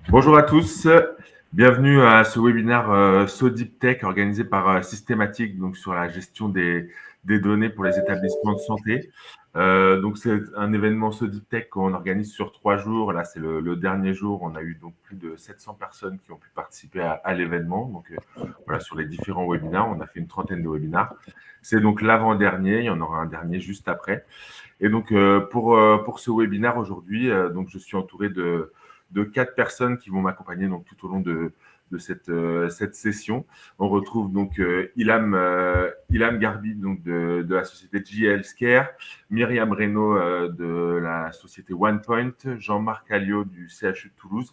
Bonjour à tous, bienvenue à ce webinaire SODIP Tech organisé par Systématique, donc sur la gestion des données pour les établissements de santé. Donc c'est un événement SODIP Tech qu'on organise sur 3 jours. Là, c'est le dernier jour. On a eu donc plus de 700 personnes qui ont pu participer à l'événement. Donc voilà, sur les différents webinaires, on a fait une trentaine de webinaires. C'est donc l'avant-dernier, il y en aura un dernier juste après. Et donc, pour ce webinaire aujourd'hui, donc je suis entouré de 4 personnes qui vont m'accompagner donc tout au long de cette session. On retrouve donc Ilham Garbi donc de la société JL Scare, Myriam Reynaud de la société OnePoint, Jean-Marc Alliot du CHU de Toulouse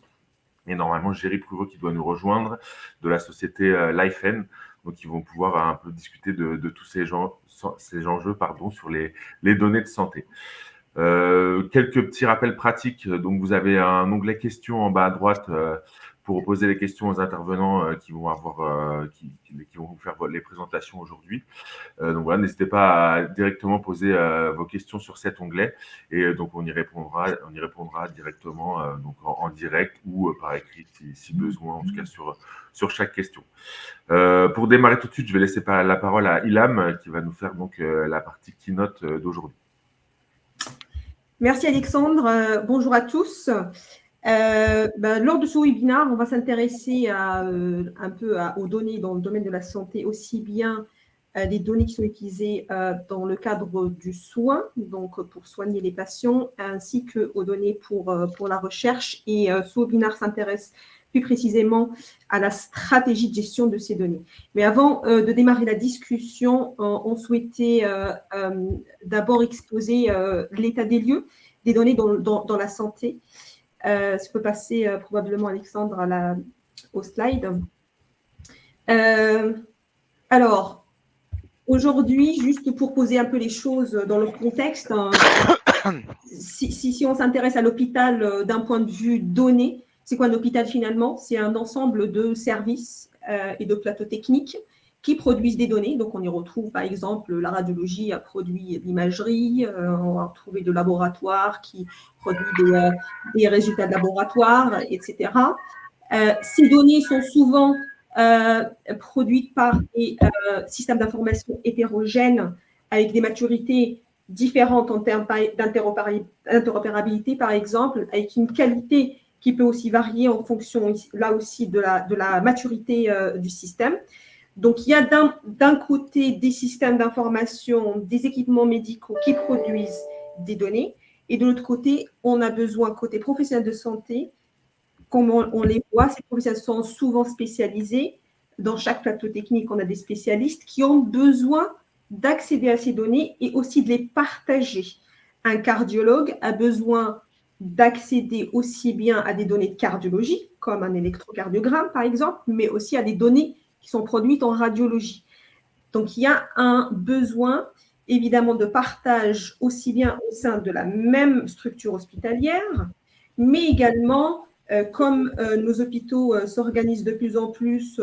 et normalement Géry Prouveau qui doit nous rejoindre de la société LifeN. Donc, ils vont pouvoir un peu discuter de tous ces enjeux sur les données de santé. Quelques petits rappels pratiques. Donc, vous avez un onglet questions en bas à droite pour poser les questions aux intervenants qui vont vous faire les présentations aujourd'hui. Donc voilà, n'hésitez pas à directement poser vos questions sur cet onglet et donc on y répondra directement donc en direct ou par écrit si besoin, en tout cas sur chaque question. Pour démarrer tout de suite, je vais laisser la parole à Ilham qui va nous faire donc la partie keynote d'aujourd'hui. Merci Alexandre, bonjour à tous. Lors de ce webinaire, on va s'intéresser un peu aux données dans le domaine de la santé, aussi bien les données qui sont utilisées dans le cadre du soin, donc pour soigner les patients, ainsi qu'aux données pour la recherche. Et ce webinaire s'intéresse plus précisément à la stratégie de gestion de ces données. Mais avant de démarrer la discussion, on souhaitait d'abord exposer l'état des lieux des données dans la santé. Je peux passer probablement, Alexandre, au slide. Alors, aujourd'hui, juste pour poser un peu les choses dans leur contexte, si on s'intéresse à l'hôpital d'un point de vue données, c'est quoi un hôpital finalement? C'est un ensemble de services et de plateaux techniques qui produisent des données. Donc, on y retrouve, par exemple, la radiologie a produit l'imagerie, on va retrouver des laboratoires qui produisent des résultats de laboratoire, etc. Ces données sont souvent produites par des systèmes d'information hétérogènes avec des maturités différentes en termes d'interopérabilité, par exemple, avec une qualité qui peut aussi varier en fonction, là aussi, de la maturité du système. Donc, il y a d'un côté des systèmes d'information, des équipements médicaux qui produisent des données, et de l'autre côté, on a besoin, côté professionnel de santé, comme on les voit, ces professionnels sont souvent spécialisés. Dans chaque plateau technique, on a des spécialistes qui ont besoin d'accéder à ces données et aussi de les partager. Un cardiologue a besoin d'accéder aussi bien à des données de cardiologie, comme un électrocardiogramme par exemple, mais aussi à des données qui sont produites en radiologie. Donc, il y a un besoin évidemment de partage aussi bien au sein de la même structure hospitalière, mais également comme nos hôpitaux s'organisent de plus en plus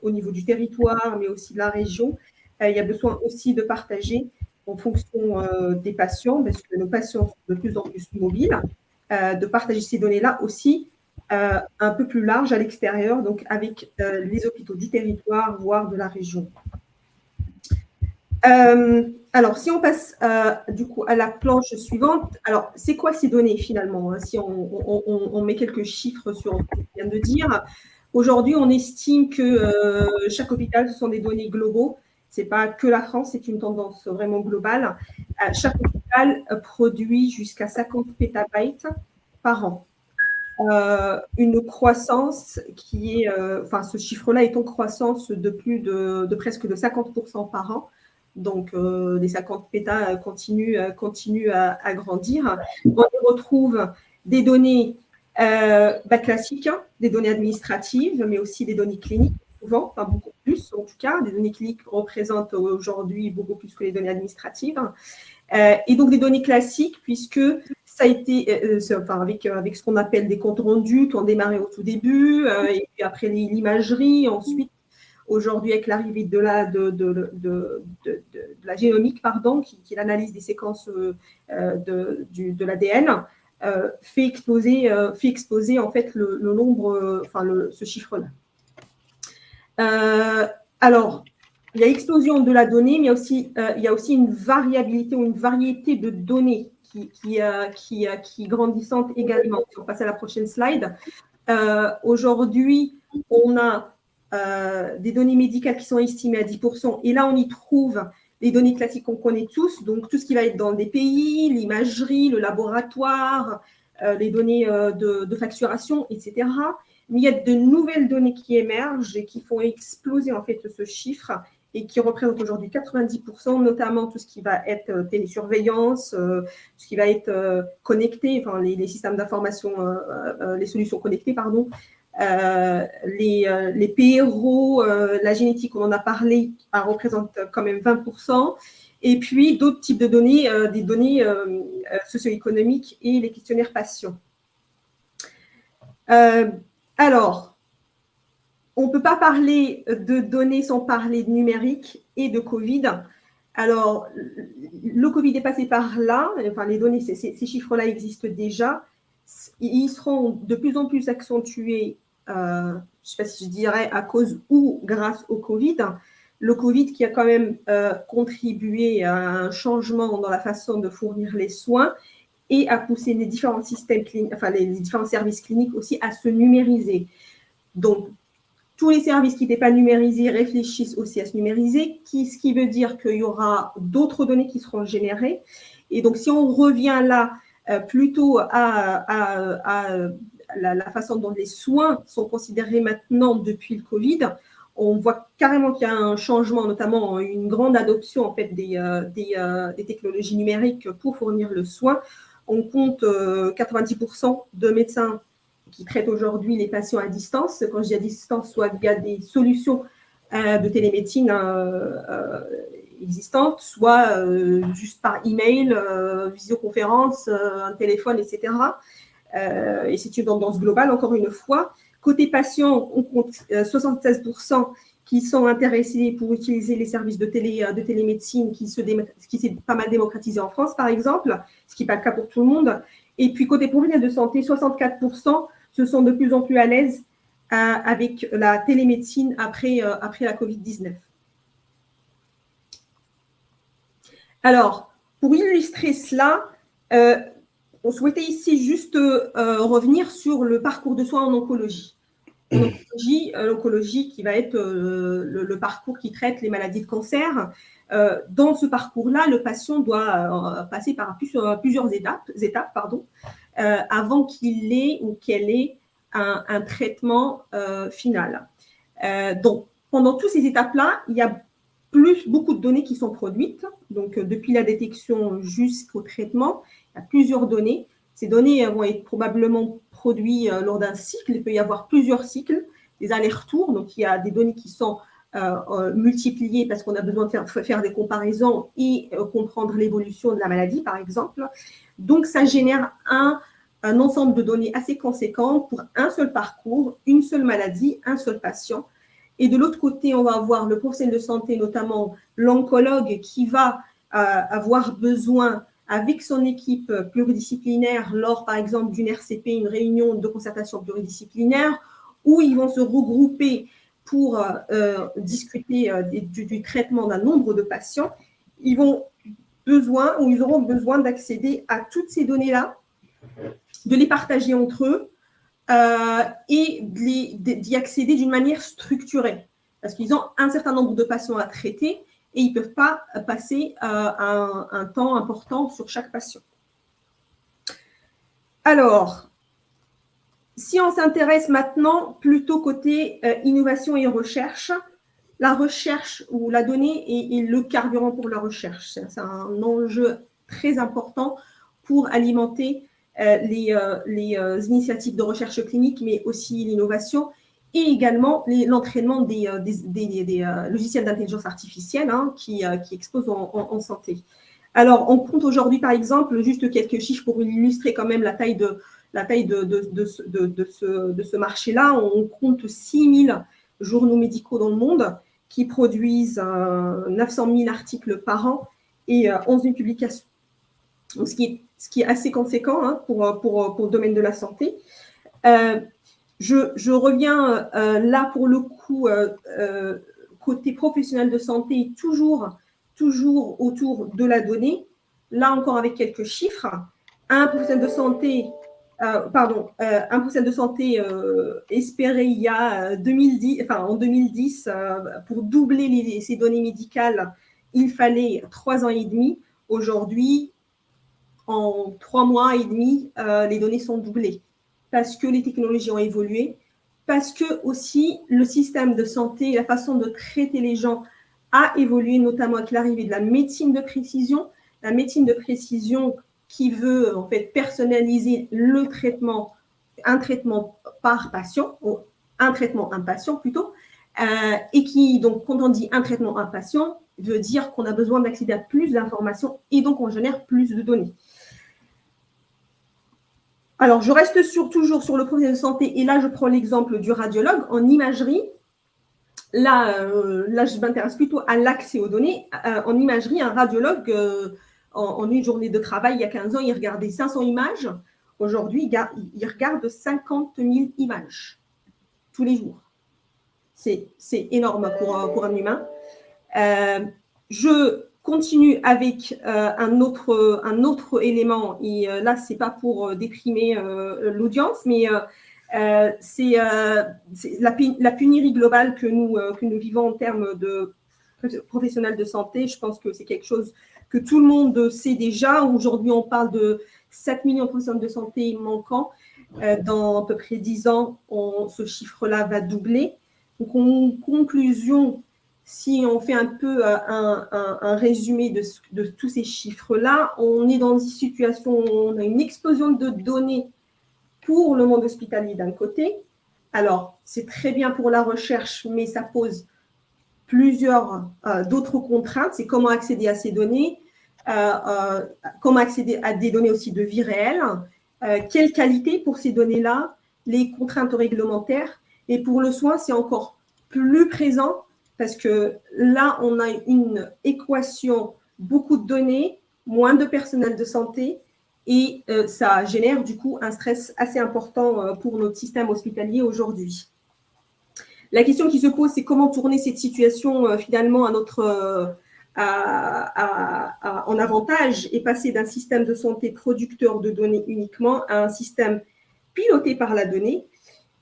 au niveau du territoire, mais aussi de la région, il y a besoin aussi de partager en fonction des patients, parce que nos patients sont de plus en plus mobiles, de partager ces données-là aussi un peu plus large à l'extérieur, donc avec les hôpitaux du territoire, voire de la région. Alors, si on passe du coup à la planche suivante, alors c'est quoi ces données finalement, hein, si on met quelques chiffres sur ce que je viens de dire. Aujourd'hui, on estime que chaque hôpital, ce sont des données globaux. Ce n'est pas que la France, c'est une tendance vraiment globale. Chaque hôpital produit jusqu'à 50 pétabytes par an. Une croissance qui est, ce chiffre-là est en croissance de presque de 50% par an. Donc, les 50 pétas continuent à grandir. On y retrouve des données classiques, des données administratives, mais aussi des données cliniques, souvent, enfin beaucoup plus en tout cas. Les données cliniques représentent aujourd'hui beaucoup plus que les données administratives. Et donc, des données classiques, puisque ça a été, avec ce qu'on appelle des comptes rendus qui ont démarré au tout début, et puis après l'imagerie, ensuite, aujourd'hui, avec l'arrivée de la génomique, qui est l'analyse des séquences de l'ADN, fait exploser en fait le nombre, ce chiffre-là. Alors, il y a explosion de la donnée, mais il y a aussi une variabilité ou une variété de données qui grandissante également. Si on passe à la prochaine slide. Aujourd'hui, on a des données médicales qui sont estimées à 10%, et là, on y trouve les données classiques qu'on connaît tous, donc tout ce qui va être dans le DPI, l'imagerie, le laboratoire, les données de facturation, etc. Mais il y a de nouvelles données qui émergent et qui font exploser en fait ce chiffre et qui représentent aujourd'hui 90%, notamment tout ce qui va être télésurveillance, tout ce qui va être connecté, enfin les systèmes d'information, les solutions connectées, pardon, les PRO, la génétique, on en a parlé, représente quand même 20%. Et puis d'autres types de données, des données socio-économiques et les questionnaires patients. Alors, on ne peut pas parler de données sans parler de numérique et de Covid. Alors, le Covid est passé par là, enfin les données, ces chiffres-là existent déjà. Ils seront de plus en plus accentués, je ne sais pas si je dirais à cause ou grâce au Covid. Le Covid qui a quand même contribué à un changement dans la façon de fournir les soins et à pousser les différents systèmes cliniques, enfin les différents services cliniques aussi à se numériser. Donc, tous les services qui n'étaient pas numérisés réfléchissent aussi à se numériser, ce qui veut dire qu'il y aura d'autres données qui seront générées. Et donc, si on revient là plutôt à la façon dont les soins sont considérés maintenant depuis le Covid, on voit carrément qu'il y a un changement, notamment une grande adoption en fait, des technologies numériques pour fournir le soin. On compte 90% de médecins qui traitent aujourd'hui les patients à distance. Quand je dis à distance, soit via des solutions de télémédecine existantes, soit juste par email, visioconférence, un téléphone, etc. Et c'est dans ce global, encore une fois. Côté patient, on compte 76% qui sont intéressés pour utiliser les services de télémédecine qui s'est pas mal démocratisé en France, par exemple, ce qui n'est pas le cas pour tout le monde. Et puis, côté professionnel de santé, 64% se sont de plus en plus à l'aise avec la télémédecine après la Covid-19. Alors, pour illustrer cela, on souhaitait ici juste revenir sur le parcours de soins en oncologie. En oncologie, l'oncologie qui va être le parcours qui traite les maladies de cancer. Dans ce parcours-là, le patient doit passer par plusieurs étapes avant qu'il ait ou qu'elle ait un traitement final. Donc, pendant toutes ces étapes-là, il y a beaucoup de données qui sont produites. Donc, depuis la détection jusqu'au traitement, il y a plusieurs données. Ces données vont être probablement produites lors d'un cycle. Il peut y avoir plusieurs cycles, des allers-retours. Donc, il y a des données qui sont multipliées parce qu'on a besoin de faire des comparaisons et comprendre l'évolution de la maladie, par exemple. Donc, ça génère un ensemble de données assez conséquent pour un seul parcours, une seule maladie, un seul patient. Et de l'autre côté, on va avoir le professionnel de santé, notamment l'oncologue, qui va avoir besoin, avec son équipe pluridisciplinaire, lors, par exemple, d'une RCP, une réunion de concertation pluridisciplinaire, où ils vont se regrouper pour discuter du traitement d'un nombre de patients. Ils auront besoin d'accéder à toutes ces données-là, de les partager entre eux, et d'y accéder d'une manière structurée. Parce qu'ils ont un certain nombre de patients à traiter et ils ne peuvent pas passer un temps important sur chaque patient. Alors, si on s'intéresse maintenant plutôt côté innovation et recherche, la recherche ou la donnée est le carburant pour la recherche. C'est un enjeu très important pour alimenter les initiatives de recherche clinique, mais aussi l'innovation et également l'entraînement des logiciels d'intelligence artificielle qui explosent en santé. Alors, on compte aujourd'hui, par exemple, juste quelques chiffres pour illustrer quand même la taille de ce marché-là. On compte 6 000 journaux médicaux dans le monde qui produisent 900 000 articles par an et 11 000 publications. donc ce qui est assez conséquent hein, pour le domaine de la santé. Je reviens là pour le coup côté professionnel de santé, toujours autour de la donnée. Là encore avec quelques chiffres. Un professionnel de santé, un professionnel de santé espéré il y a 2010, en 2010, pour doubler ses données médicales, il fallait 3 ans et demi. Aujourd'hui, en 3 mois et demi, les données sont doublées parce que les technologies ont évolué, parce que aussi le système de santé, la façon de traiter les gens a évolué, notamment avec l'arrivée de la médecine de précision. La médecine de précision qui veut en fait personnaliser le traitement, un traitement par patient, ou un traitement un patient plutôt, et qui, donc, quand on dit un traitement un patient, veut dire qu'on a besoin d'accéder à plus d'informations et donc on génère plus de données. Alors, je reste toujours sur le professionnel de santé et là, je prends l'exemple du radiologue en imagerie. Là, je m'intéresse plutôt à l'accès aux données. En imagerie, un radiologue, en une journée de travail, il y a 15 ans, il regardait 500 images. Aujourd'hui, il regarde 50 000 images tous les jours. C'est énorme pour un humain. Je continue avec un autre élément, et là, ce n'est pas pour déprimer l'audience, mais c'est la pénurie globale que nous vivons en termes de professionnels de santé. Je pense que c'est quelque chose que tout le monde sait déjà. Aujourd'hui, on parle de 7 millions de professionnels de santé manquants. Dans à peu près 10 ans, ce chiffre-là va doubler. Donc, en conclusion, si on fait un peu un résumé de tous ces chiffres-là, on est dans une situation où on a une explosion de données pour le monde hospitalier d'un côté. Alors, c'est très bien pour la recherche, mais ça pose plusieurs d'autres contraintes. C'est comment accéder à ces données, comment accéder à des données aussi de vie réelle, quelle qualité pour ces données-là, les contraintes réglementaires. Et pour le soin, c'est encore plus présent parce que là, on a une équation, beaucoup de données, moins de personnel de santé, et ça génère du coup un stress assez important pour notre système hospitalier aujourd'hui. La question qui se pose, c'est comment tourner cette situation finalement en avantage et passer d'un système de santé producteur de données uniquement à un système piloté par la donnée.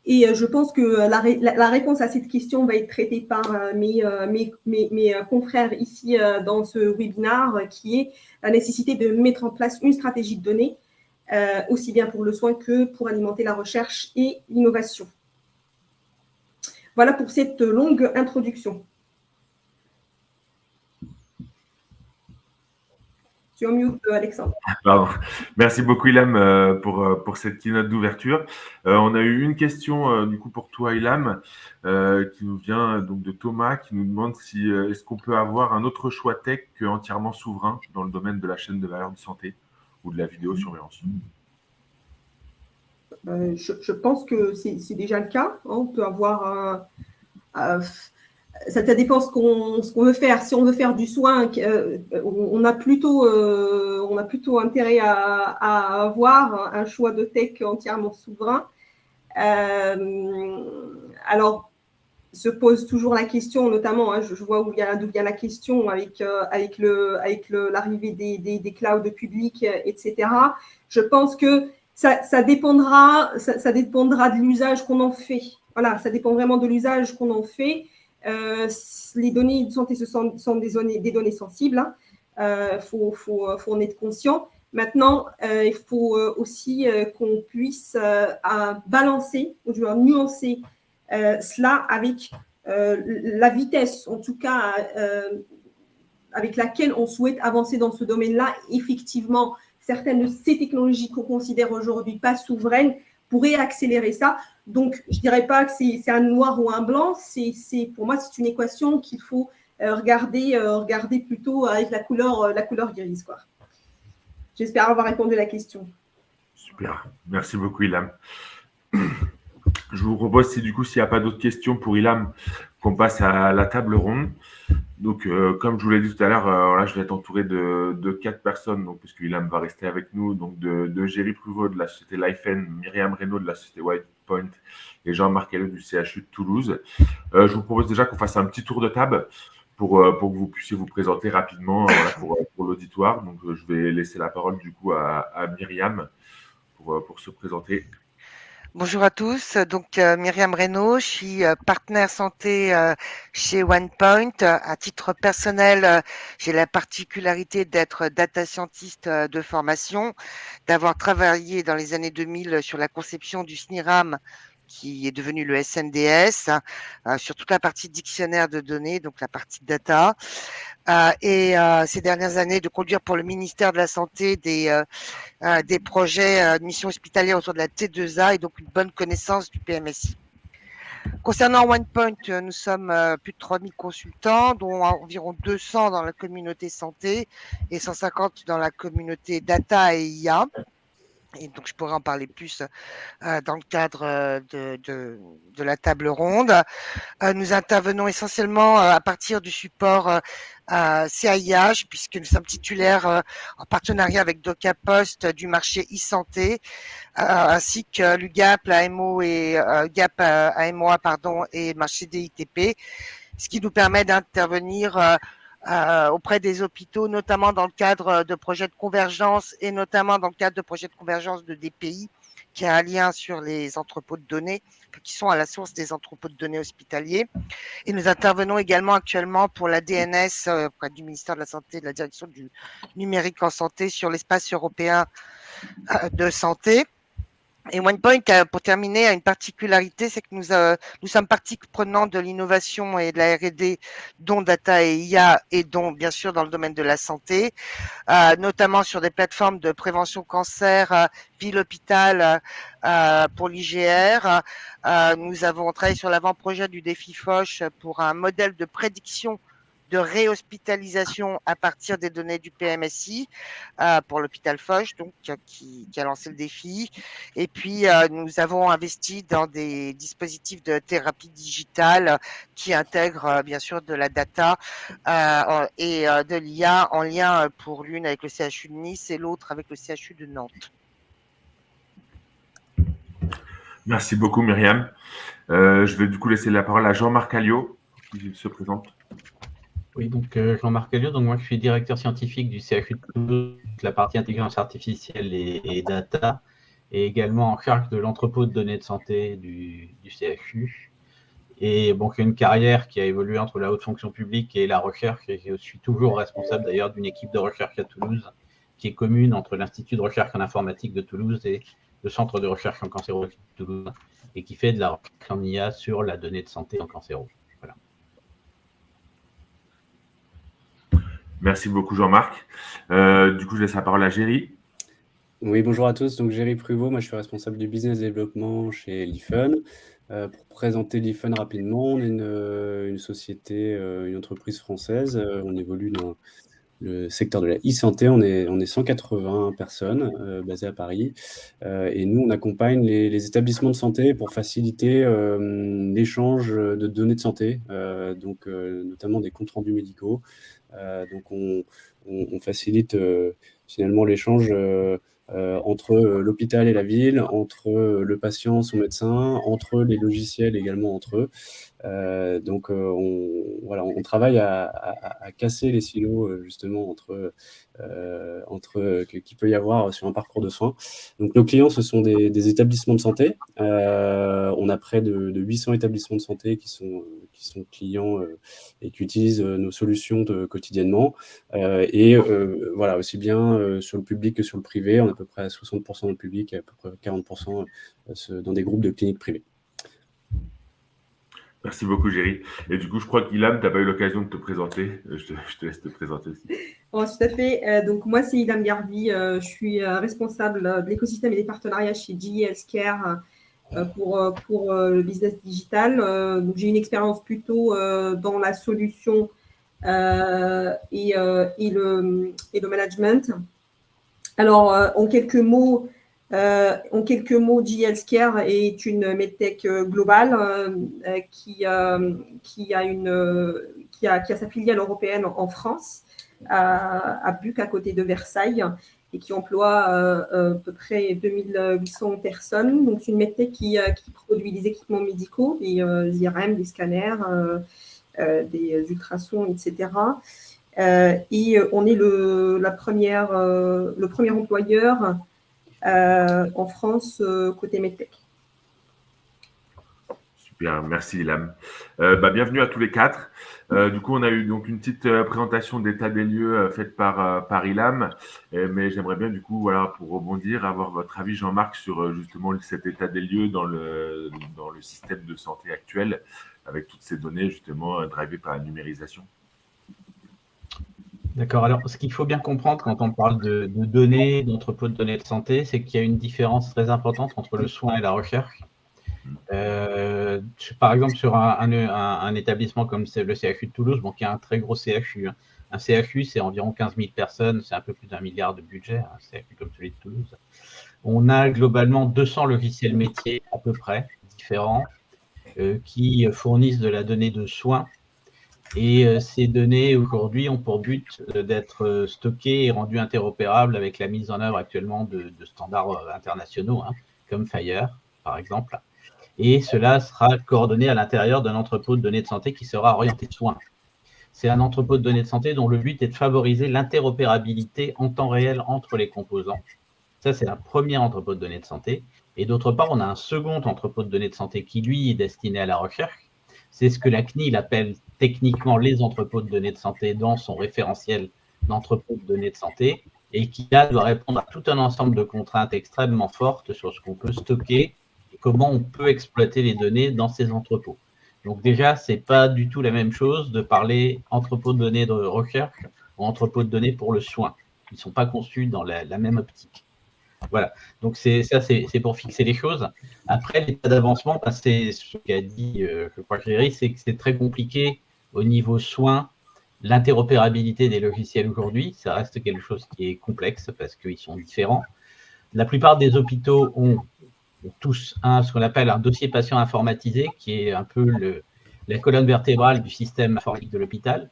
Et je pense que la réponse à cette question va être traitée par mes confrères ici dans ce webinaire, qui est la nécessité de mettre en place une stratégie de données, aussi bien pour le soin que pour alimenter la recherche et l'innovation. Voilà pour cette longue introduction. Tu es en mute, Alexandre. Pardon. Merci beaucoup, Ilham, pour cette keynote d'ouverture. On a eu une question du coup pour toi, Ilham, qui nous vient donc de Thomas, qui nous demande si est-ce qu'on peut avoir un autre choix tech que entièrement souverain dans le domaine de la chaîne de valeur de santé ou de la vidéosurveillance. Je pense que c'est déjà le cas. On peut avoir ça dépend ce qu'on veut faire. Si on veut faire du soin, on a plutôt intérêt à avoir un choix de tech entièrement souverain. Alors, se pose toujours la question, notamment, je vois d'où vient la question avec l'arrivée des clouds publics, etc. Je pense que ça dépendra de l'usage qu'on en fait. Voilà, ça dépend vraiment de l'usage qu'on en fait. Les données de santé sont des données sensibles. Faut en être conscient. Maintenant, il faut aussi qu'on puisse balancer, ou du moins nuancer cela avec la vitesse, en tout cas avec laquelle on souhaite avancer dans ce domaine-là. Effectivement, certaines de ces technologies qu'on considère aujourd'hui pas souveraines pourraient accélérer ça. Donc, je ne dirais pas que c'est un noir ou un blanc. Pour moi, c'est une équation qu'il faut regarder plutôt avec la couleur grise, quoi. J'espère avoir répondu à la question. Super. Merci beaucoup, Ilham. Je vous propose, s'il n'y a pas d'autres questions pour Ilham, qu'on passe à la table ronde. Donc, comme je vous l'ai dit tout à l'heure, voilà, je vais être entouré de 4 personnes, donc, puisque Ilham va rester avec nous, donc de Géry Pruvot de la société Lifen, Myriam Reynaud de la société Whitepoint et Jean-Marc Helleux du CHU de Toulouse. Je vous propose déjà qu'on fasse un petit tour de table pour que vous puissiez vous présenter rapidement voilà, pour l'auditoire. Donc, je vais laisser la parole du coup à Myriam pour se présenter. Bonjour à tous, donc Myriam Reynaud, je suis partenaire santé chez OnePoint. À titre personnel, j'ai la particularité d'être data scientist de formation, d'avoir travaillé dans les années 2000 sur la conception du SNIRAM qui est devenu le SNDS, sur toute la partie dictionnaire de données, donc la partie data, et ces dernières années de conduire pour le ministère de la Santé des projets de mission hospitalière autour de la T2A et donc une bonne connaissance du PMSI. Concernant OnePoint, nous sommes plus de 3000 consultants, dont environ 200 dans la communauté santé et 150 dans la communauté data et IA. Et donc, je pourrais en parler plus dans le cadre de la table ronde. Nous intervenons essentiellement à partir du support CIH, puisque nous sommes titulaires en partenariat avec DocaPost du marché e-santé, ainsi que l'UGAP, l'AMO et GAP AMOA et marché DITP, ce qui nous permet d'intervenir auprès des hôpitaux, notamment dans le cadre de projets de convergence et notamment dans le cadre de projets de convergence de des pays qui a un lien sur les entrepôts de données, qui sont à la source des entrepôts de données hospitaliers. Et nous intervenons également actuellement pour la DNS auprès du ministère de la Santé et de la Direction du numérique en santé sur l'espace européen de santé. Et OnePoint, pour terminer, a une particularité, c'est que nous sommes partie prenante de l'innovation et de la R&D, dont data et IA, et dont, bien sûr, dans le domaine de la santé, notamment sur des plateformes de prévention cancer, ville-hôpital pour l'IGR. Nous avons travaillé sur l'avant-projet du défi Foch pour un modèle de prédiction de réhospitalisation à partir des données du PMSI pour l'hôpital Foch, donc qui a lancé le défi. Et puis nous avons investi dans des dispositifs de thérapie digitale qui intègrent bien sûr de la data et de l'IA en lien pour l'une avec le CHU de Nice et l'autre avec le CHU de Nantes. Merci beaucoup, Myriam. Je vais du coup laisser la parole à Jean-Marc Alliot, qui se présente. Oui, donc Jean-Marc Alliot, donc moi je suis directeur scientifique du CHU de Toulouse, la partie intelligence artificielle et data, et également en charge de l'entrepôt de données de santé du CHU. Et bon, j'ai une carrière qui a évolué entre la haute fonction publique et la recherche, et je suis toujours responsable d'ailleurs d'une équipe de recherche à Toulouse, qui est commune entre l'Institut de recherche en informatique de Toulouse et le Centre de recherche en cancérologie de Toulouse, et qui fait de la recherche en IA sur la donnée de santé en cancérologie. Voilà. Merci beaucoup, Jean-Marc. Du coup, je laisse la parole à Géry. Oui, bonjour à tous. Donc, Géry Pruvot, moi je suis responsable du business développement chez Lifen. Pour présenter Lifen rapidement, on est une société, une entreprise française. On évolue dans le secteur de la e-santé. On est 180 personnes basées à Paris. Et nous, on accompagne les établissements de santé pour faciliter l'échange de données de santé, donc notamment des comptes rendus médicaux. Donc, on facilite finalement l'échange entre l'hôpital et la ville, entre le patient, son médecin, entre les logiciels également entre eux. Donc, on travaille à casser les silos justement qu'il peut y avoir sur un parcours de soins. Donc, nos clients, ce sont des établissements de santé. On a près de 800 établissements de santé qui sont clients et qui utilisent nos solutions quotidiennement. Voilà, aussi bien sur le public que sur le privé. On est à peu près à 60% dans le public et à peu près 40% dans des groupes de cliniques privées. Merci beaucoup, Géry. Et du coup, je crois qu'Ilham, tu n'as pas eu l'occasion de te présenter. Je te laisse te présenter aussi. Bon, tout à fait. Donc, moi, c'est Ilham Garbi. Je suis responsable de l'écosystème et des partenariats chez GE Healthcare pour le business digital. Donc, j'ai une expérience plutôt dans la solution et le management. Alors, en quelques mots, GE Healthcare est une medtech globale qui qui a sa filiale européenne en France, à Buc, à côté de Versailles, et qui emploie à peu près 2800 personnes. Donc, c'est une medtech qui produit des équipements médicaux, des IRM, des scanners, des ultrasons, etc. Et on est le premier employeur en France côté medtech. Super, merci Ilham. Bienvenue à tous les quatre. Du coup, on a eu donc une petite présentation d'état des lieux faite par Ilham, mais j'aimerais bien du coup, voilà, pour rebondir, avoir votre avis, Jean-Marc, sur justement cet état des lieux dans le système de santé actuel, avec toutes ces données justement drivées par la numérisation. D'accord. Alors, ce qu'il faut bien comprendre quand on parle de données, d'entrepôt de données de santé, c'est qu'il y a une différence très importante entre le soin et la recherche. Par exemple, sur un établissement comme le CHU de Toulouse, qui est un très gros CHU. Un CHU, c'est environ 15 000 personnes, c'est un peu plus d'1 milliard de budget, un CHU comme celui de Toulouse. On a globalement 200 logiciels métiers à peu près différents qui fournissent de la donnée de soins. Et ces données, aujourd'hui, ont pour but d'être stockées et rendues interopérables avec la mise en œuvre actuellement de standards internationaux, comme FHIR, par exemple. Et cela sera coordonné à l'intérieur d'un entrepôt de données de santé qui sera orienté soins. C'est un entrepôt de données de santé dont le but est de favoriser l'interopérabilité en temps réel entre les composants. Ça, c'est un premier entrepôt de données de santé. Et d'autre part, on a un second entrepôt de données de santé qui, lui, est destiné à la recherche. C'est ce que la CNIL appelle techniquement les entrepôts de données de santé dans son référentiel d'entrepôt de données de santé et qui, là, doit répondre à tout un ensemble de contraintes extrêmement fortes sur ce qu'on peut stocker et comment on peut exploiter les données dans ces entrepôts. Donc déjà, ce n'est pas du tout la même chose de parler entrepôt de données de recherche ou entrepôt de données pour le soin. Ils ne sont pas conçus dans la même optique. Voilà, donc c'est pour fixer les choses. Après, l'état d'avancement, c'est ce qu'a dit, je crois, Géry, c'est que c'est très compliqué au niveau soins. L'interopérabilité des logiciels aujourd'hui, ça reste quelque chose qui est complexe parce qu'ils sont différents. La plupart des hôpitaux ont tous ce qu'on appelle un dossier patient informatisé, qui est un peu la colonne vertébrale du système informatique de l'hôpital.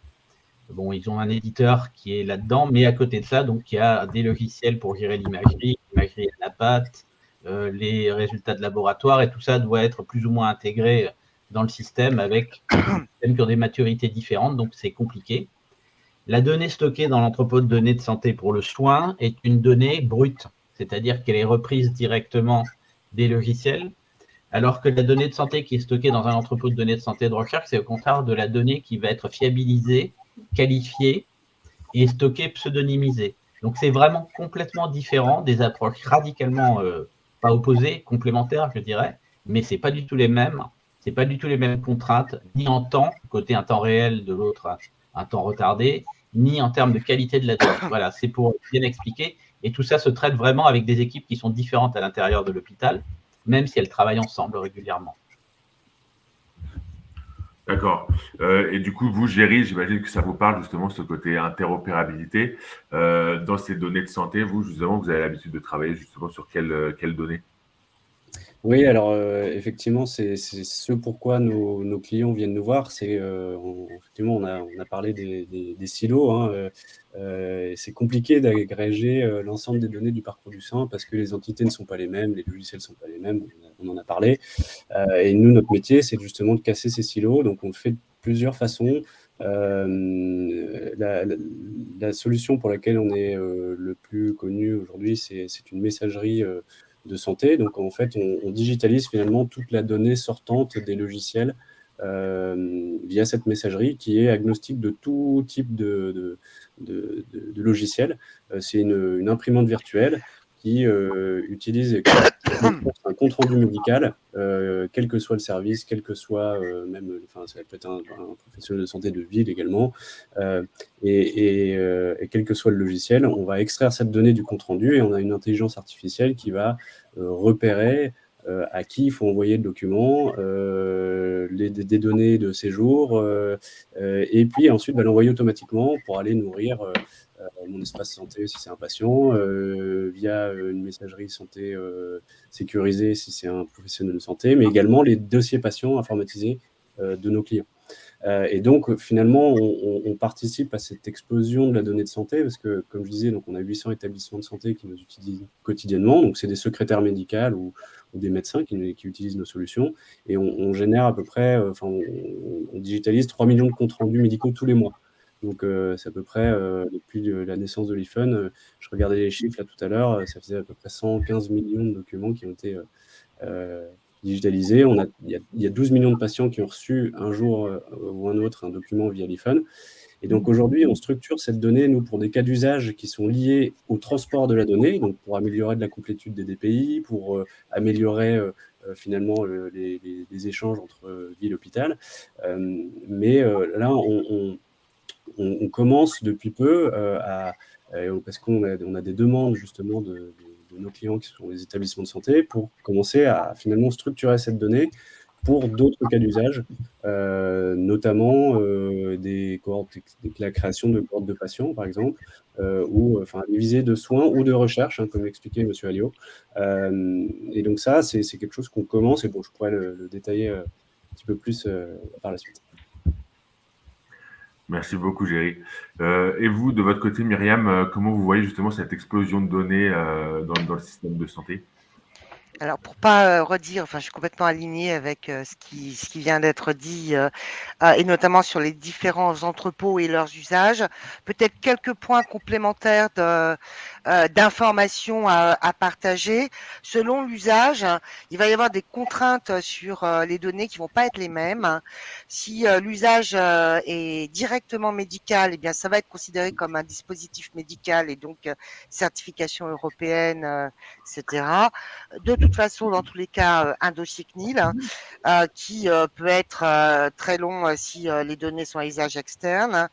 Bon, ils ont un éditeur qui est là-dedans, mais à côté de ça, donc, il y a des logiciels pour gérer l'imagerie à la patte, les résultats de laboratoire, et tout ça doit être plus ou moins intégré dans le système avec des systèmes qui ont des maturités différentes, donc c'est compliqué. La donnée stockée dans l'entrepôt de données de santé pour le soin est une donnée brute, c'est-à-dire qu'elle est reprise directement des logiciels, alors que la donnée de santé qui est stockée dans un entrepôt de données de santé de recherche, c'est au contraire de la donnée qui va être fiabilisée, qualifiée et stockée pseudonymisée. Donc, c'est vraiment complètement différent, des approches radicalement pas opposées, complémentaires, je dirais, mais ce n'est pas du tout les mêmes. Ce n'est pas du tout les mêmes contraintes, ni en temps, côté un temps réel, de l'autre un temps retardé, ni en termes de qualité de la donnée. Voilà, c'est pour bien expliquer. Et tout ça se traite vraiment avec des équipes qui sont différentes à l'intérieur de l'hôpital, même si elles travaillent ensemble régulièrement. D'accord. Et du coup, vous, Géry, j'imagine que ça vous parle justement ce côté interopérabilité. Dans ces données de santé, vous, justement, vous avez l'habitude de travailler justement sur quelles données? Oui, alors effectivement, c'est ce pourquoi nos clients viennent nous voir. Effectivement, on a parlé des silos, et c'est compliqué d'agréger l'ensemble des données du parcours du sang parce que les entités ne sont pas les mêmes, les logiciels ne sont pas les mêmes, on en a parlé. Et nous, notre métier, c'est justement de casser ces silos. Donc, on le fait de plusieurs façons. La solution pour laquelle on est le plus connu aujourd'hui, c'est une messagerie de santé. Donc, en fait, on digitalise finalement toute la donnée sortante des logiciels via cette messagerie qui est agnostique de tout type de logiciel. C'est une imprimante virtuelle qui utilise un compte-rendu médical, quel que soit le service, quel que soit ça peut être un professionnel de santé de ville également, et quel que soit le logiciel, on va extraire cette donnée du compte-rendu et on a une intelligence artificielle qui va repérer à qui il faut envoyer le document, des données de séjour, et puis ensuite l'envoyer automatiquement pour aller nourrir mon espace santé si c'est un patient, via une messagerie santé sécurisée si c'est un professionnel de santé, mais également les dossiers patients informatisés de nos clients. Et donc, finalement, on participe à cette explosion de la donnée de santé parce que, comme je disais, donc on a 800 établissements de santé qui nous utilisent quotidiennement. Donc, c'est des secrétaires médicales ou des médecins qui utilisent nos solutions. Et on génère à peu près, on digitalise 3 millions de comptes rendus médicaux tous les mois. Donc, c'est à peu près, depuis la naissance de l'iPhone, je regardais les chiffres là tout à l'heure, ça faisait à peu près 115 millions de documents qui ont été digitalisés. Il y a 12 millions de patients qui ont reçu un jour ou un autre un document via l'iPhone. Et donc aujourd'hui, on structure cette donnée, nous, pour des cas d'usage qui sont liés au transport de la donnée, donc pour améliorer de la complétude des DPI, pour améliorer finalement les échanges entre ville et hôpital. Mais là, on commence depuis peu parce qu'on a des demandes justement de nos clients qui sont les établissements de santé pour commencer à finalement structurer cette donnée pour d'autres cas d'usage, notamment la création de cohortes de patients, par exemple, ou des visées de soins ou de recherche, comme l'expliquait M. Alliot. Et donc ça, c'est quelque chose qu'on commence, et bon, je pourrais le détailler un petit peu plus par la suite. Merci beaucoup, Géry. Et vous, de votre côté, Myriam, comment vous voyez justement cette explosion de données dans le système de santé? Alors, pour pas redire, je suis complètement alignée avec ce qui vient d'être dit, et notamment sur les différents entrepôts et leurs usages. Peut-être quelques points complémentaires d'informations à partager. Selon l'usage, il va y avoir des contraintes sur les données qui vont pas être les mêmes. Si l'usage est directement médical, eh bien, ça va être considéré comme un dispositif médical et donc certification européenne, etc. De toute façon, dans tous les cas, un dossier CNIL qui peut être très long si les données sont à usage externe.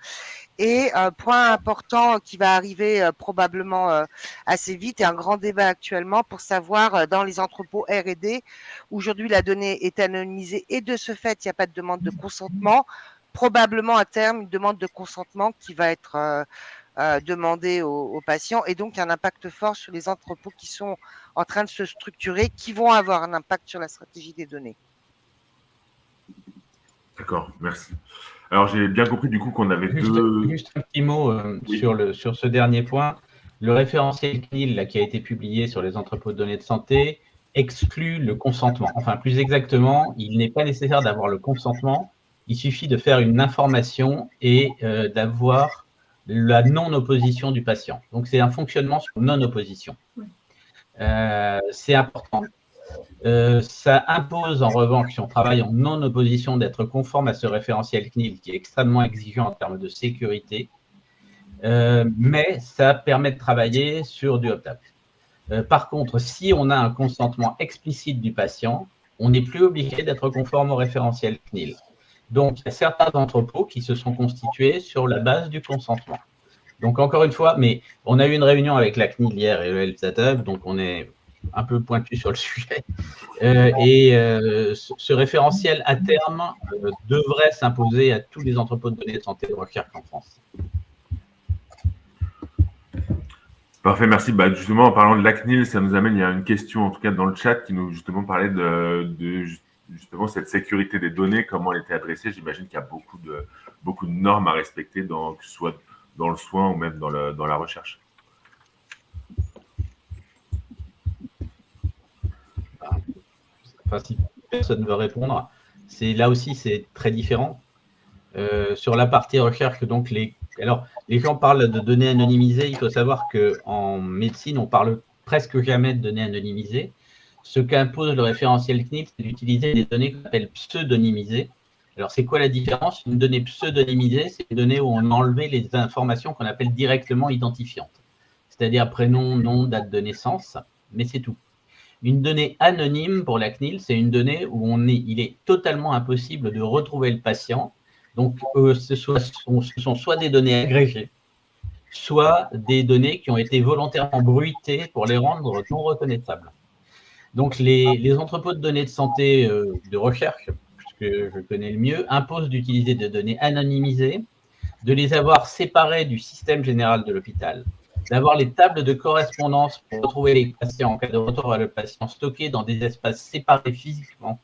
Et point important qui va arriver probablement assez vite et un grand débat actuellement pour savoir dans les entrepôts R&D, aujourd'hui la donnée est anonymisée et de ce fait, il n'y a pas de demande de consentement. Probablement à terme, une demande de consentement qui va être demandée aux patients et donc un impact fort sur les entrepôts qui sont en train de se structurer, qui vont avoir un impact sur la stratégie des données. D'accord, merci. Alors, j'ai bien compris du coup qu'on avait Juste un petit mot sur ce dernier point. Le référentiel CNIL là, qui a été publié sur les entrepôts de données de santé exclut le consentement. Enfin, plus exactement, il n'est pas nécessaire d'avoir le consentement. Il suffit de faire une information et d'avoir la non-opposition du patient. Donc, c'est un fonctionnement sur non-opposition. C'est important. Ça impose en revanche, si on travaille en non-opposition, d'être conforme à ce référentiel CNIL qui est extrêmement exigeant en termes de sécurité, mais ça permet de travailler sur du opt-out. Par contre, si on a un consentement explicite du patient, on n'est plus obligé d'être conforme au référentiel CNIL. Donc, il y a certains entrepôts qui se sont constitués sur la base du consentement. Donc, encore une fois, mais on a eu une réunion avec la CNIL hier et le Health Data Hub, donc on est un peu pointu sur le sujet. Ce référentiel, à terme, devrait s'imposer à tous les entrepôts de données de santé et de recherche en France. Parfait, merci. Justement, en parlant de la CNIL, ça nous amène, il y a une question, en tout cas dans le chat, qui nous justement parlait de justement cette sécurité des données, comment elle était adressée. J'imagine qu'il y a beaucoup de normes à respecter, que ce soit dans le soin ou même dans la recherche. Si personne ne veut répondre, là aussi, c'est très différent. Sur la partie recherche, donc les gens parlent de données anonymisées. Il faut savoir qu'en médecine, on parle presque jamais de données anonymisées. Ce qu'impose le référentiel CNIL, c'est d'utiliser des données qu'on appelle pseudonymisées. Alors, c'est quoi la différence? Une donnée pseudonymisée, c'est une donnée où on a enlevé les informations qu'on appelle directement identifiantes, c'est-à-dire prénom, nom, date de naissance, mais c'est tout. Une donnée anonyme pour la CNIL, c'est une donnée où il est totalement impossible de retrouver le patient. Donc, ce sont soit des données agrégées, soit des données qui ont été volontairement bruitées pour les rendre non reconnaissables. Donc, les entrepôts de données de santé de recherche, que je connais le mieux, imposent d'utiliser des données anonymisées, de les avoir séparées du système général de l'hôpital, d'avoir les tables de correspondance pour retrouver les patients en cas de retour à le patient stockés dans des espaces séparés physiquement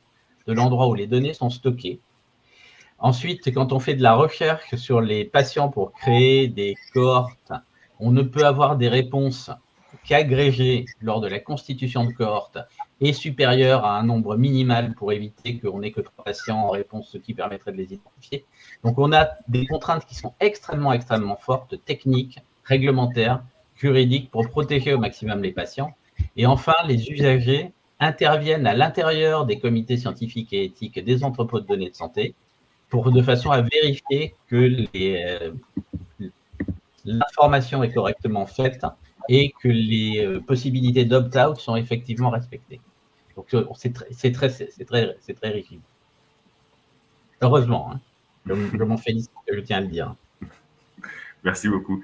de l'endroit où les données sont stockées, Ensuite, quand on fait de la recherche sur les patients pour créer des cohortes, on ne peut avoir des réponses qu'agrégées lors de la constitution de cohortes et supérieures à un nombre minimal pour éviter qu'on n'ait que 3 patients en réponse, ce qui permettrait de les identifier. Donc, on a des contraintes qui sont extrêmement, extrêmement fortes, techniques, réglementaires, juridiques, pour protéger au maximum les patients. Et enfin, les usagers interviennent à l'intérieur des comités scientifiques et éthiques des entrepôts de données de santé de façon à vérifier que l'information est correctement faite et que les possibilités d'opt-out sont effectivement respectées. Donc, c'est très rigide. Heureusement, hein. Je m'en félicite, je tiens à le dire. Merci beaucoup.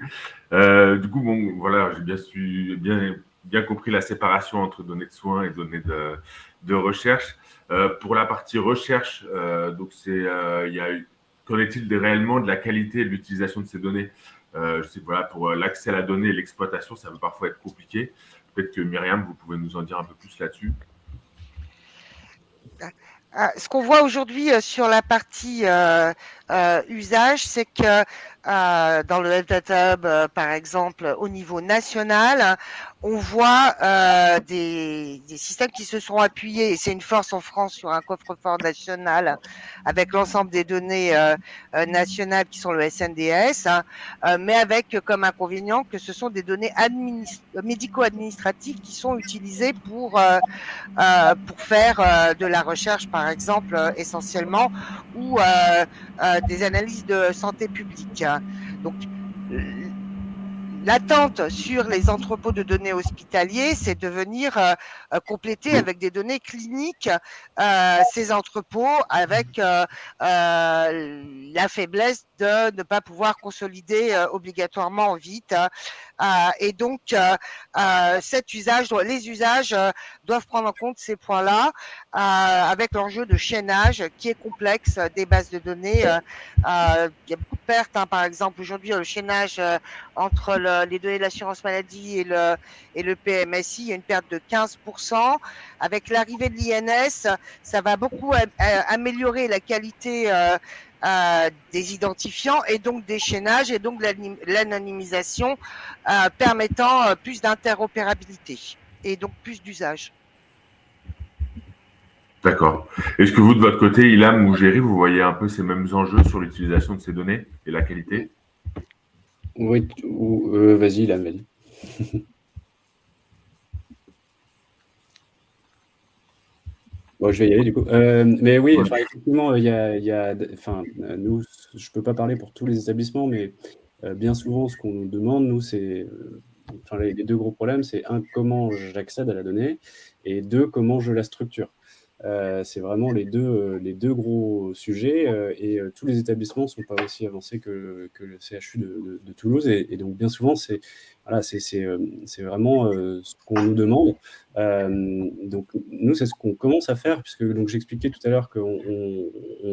Du coup, bon, voilà, j'ai bien compris la séparation entre données de soins et données de recherche. Pour la partie recherche, donc qu'en est-il réellement de la qualité et de l'utilisation de ces données? Je sais que voilà, pour l'accès à la donnée et l'exploitation, ça peut parfois être compliqué. Peut-être que Myriam, vous pouvez nous en dire un peu plus là-dessus. Ce qu'on voit aujourd'hui sur la partie usage, c'est que dans le Health Data Hub, par exemple, au niveau national, on voit des systèmes qui se sont appuyés, et c'est une force en France, sur un coffre-fort national avec l'ensemble des données nationales qui sont le SNDS, mais avec comme inconvénient que ce sont des données médico-administratives qui sont utilisées pour faire de la recherche, par exemple, essentiellement, ou des analyses de santé publique. Donc, l'attente sur les entrepôts de données hospitaliers, c'est de venir compléter avec des données cliniques ces entrepôts, avec la faiblesse de ne pas pouvoir consolider obligatoirement vite. Et donc, les usages doivent prendre en compte ces points-là, avec l'enjeu de chaînage qui est complexe des bases de données. Il y a beaucoup de pertes, hein. Par exemple, aujourd'hui, le chaînage entre les données de l'assurance maladie et le PMSI, il y a une perte de 15%. Avec l'arrivée de l'INS, ça va beaucoup améliorer la qualité des identifiants et donc des chaînages et donc l'anonymisation, permettant plus d'interopérabilité et donc plus d'usage. D'accord. Est-ce que vous, de votre côté, Ilham ou Géry, vous voyez un peu ces mêmes enjeux sur l'utilisation de ces données et la qualité? Oui, vas-y, Ilham, vas-y. Bon, je vais y aller du coup. Mais oui, enfin, effectivement, nous, je peux pas parler pour tous les établissements, mais bien souvent, ce qu'on nous demande, nous, c'est, les 2 gros problèmes, c'est 1, comment j'accède à la donnée, et 2, comment je la structure. C'est vraiment les deux gros sujets, et tous les établissements ne sont pas aussi avancés que le CHU de Toulouse, et donc bien souvent, c'est vraiment ce qu'on nous demande. Donc nous, c'est ce qu'on commence à faire, puisque donc j'expliquais tout à l'heure qu'on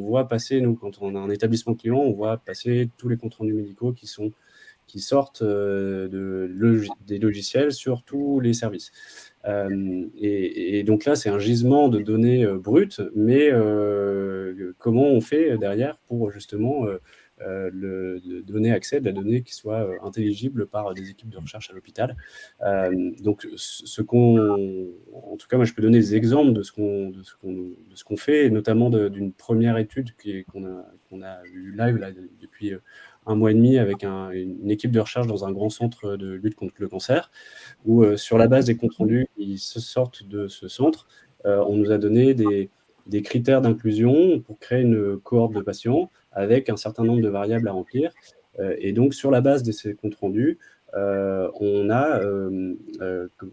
voit passer, nous, quand on a un établissement client, on voit passer tous les comptes rendus médicaux qui sortent des logiciels sur tous les services. Et donc là, c'est un gisement de données brutes, mais comment on fait derrière pour justement donner accès à de la donnée qui soit intelligible par des équipes de recherche à l'hôpital. Donc, en tout cas, moi, je peux donner des exemples de ce qu'on fait, notamment d'une première étude qu'on a eu live là, depuis 1 mois et demi avec une équipe de recherche dans un grand centre de lutte contre le cancer, où sur la base des comptes rendus qui sortent de ce centre, on nous a donné des critères d'inclusion pour créer une cohorte de patients avec un certain nombre de variables à remplir. Et donc, sur la base de ces comptes rendus, on a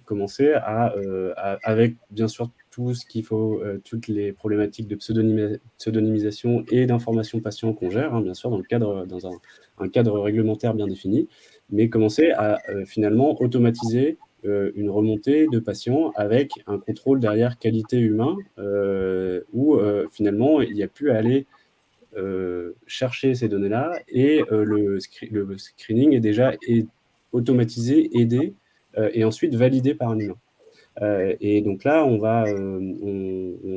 commencé avec bien sûr tout ce qu'il faut, toutes les problématiques de pseudonymisation et d'information patient qu'on gère, hein, bien sûr, dans un cadre réglementaire bien défini, mais commencer à finalement automatiser une remontée de patients avec un contrôle derrière qualité humain, où finalement il n'y a plus à aller chercher ces données-là, et le screening est déjà automatisé, aidé, et ensuite validé par un humain. Et donc là, on va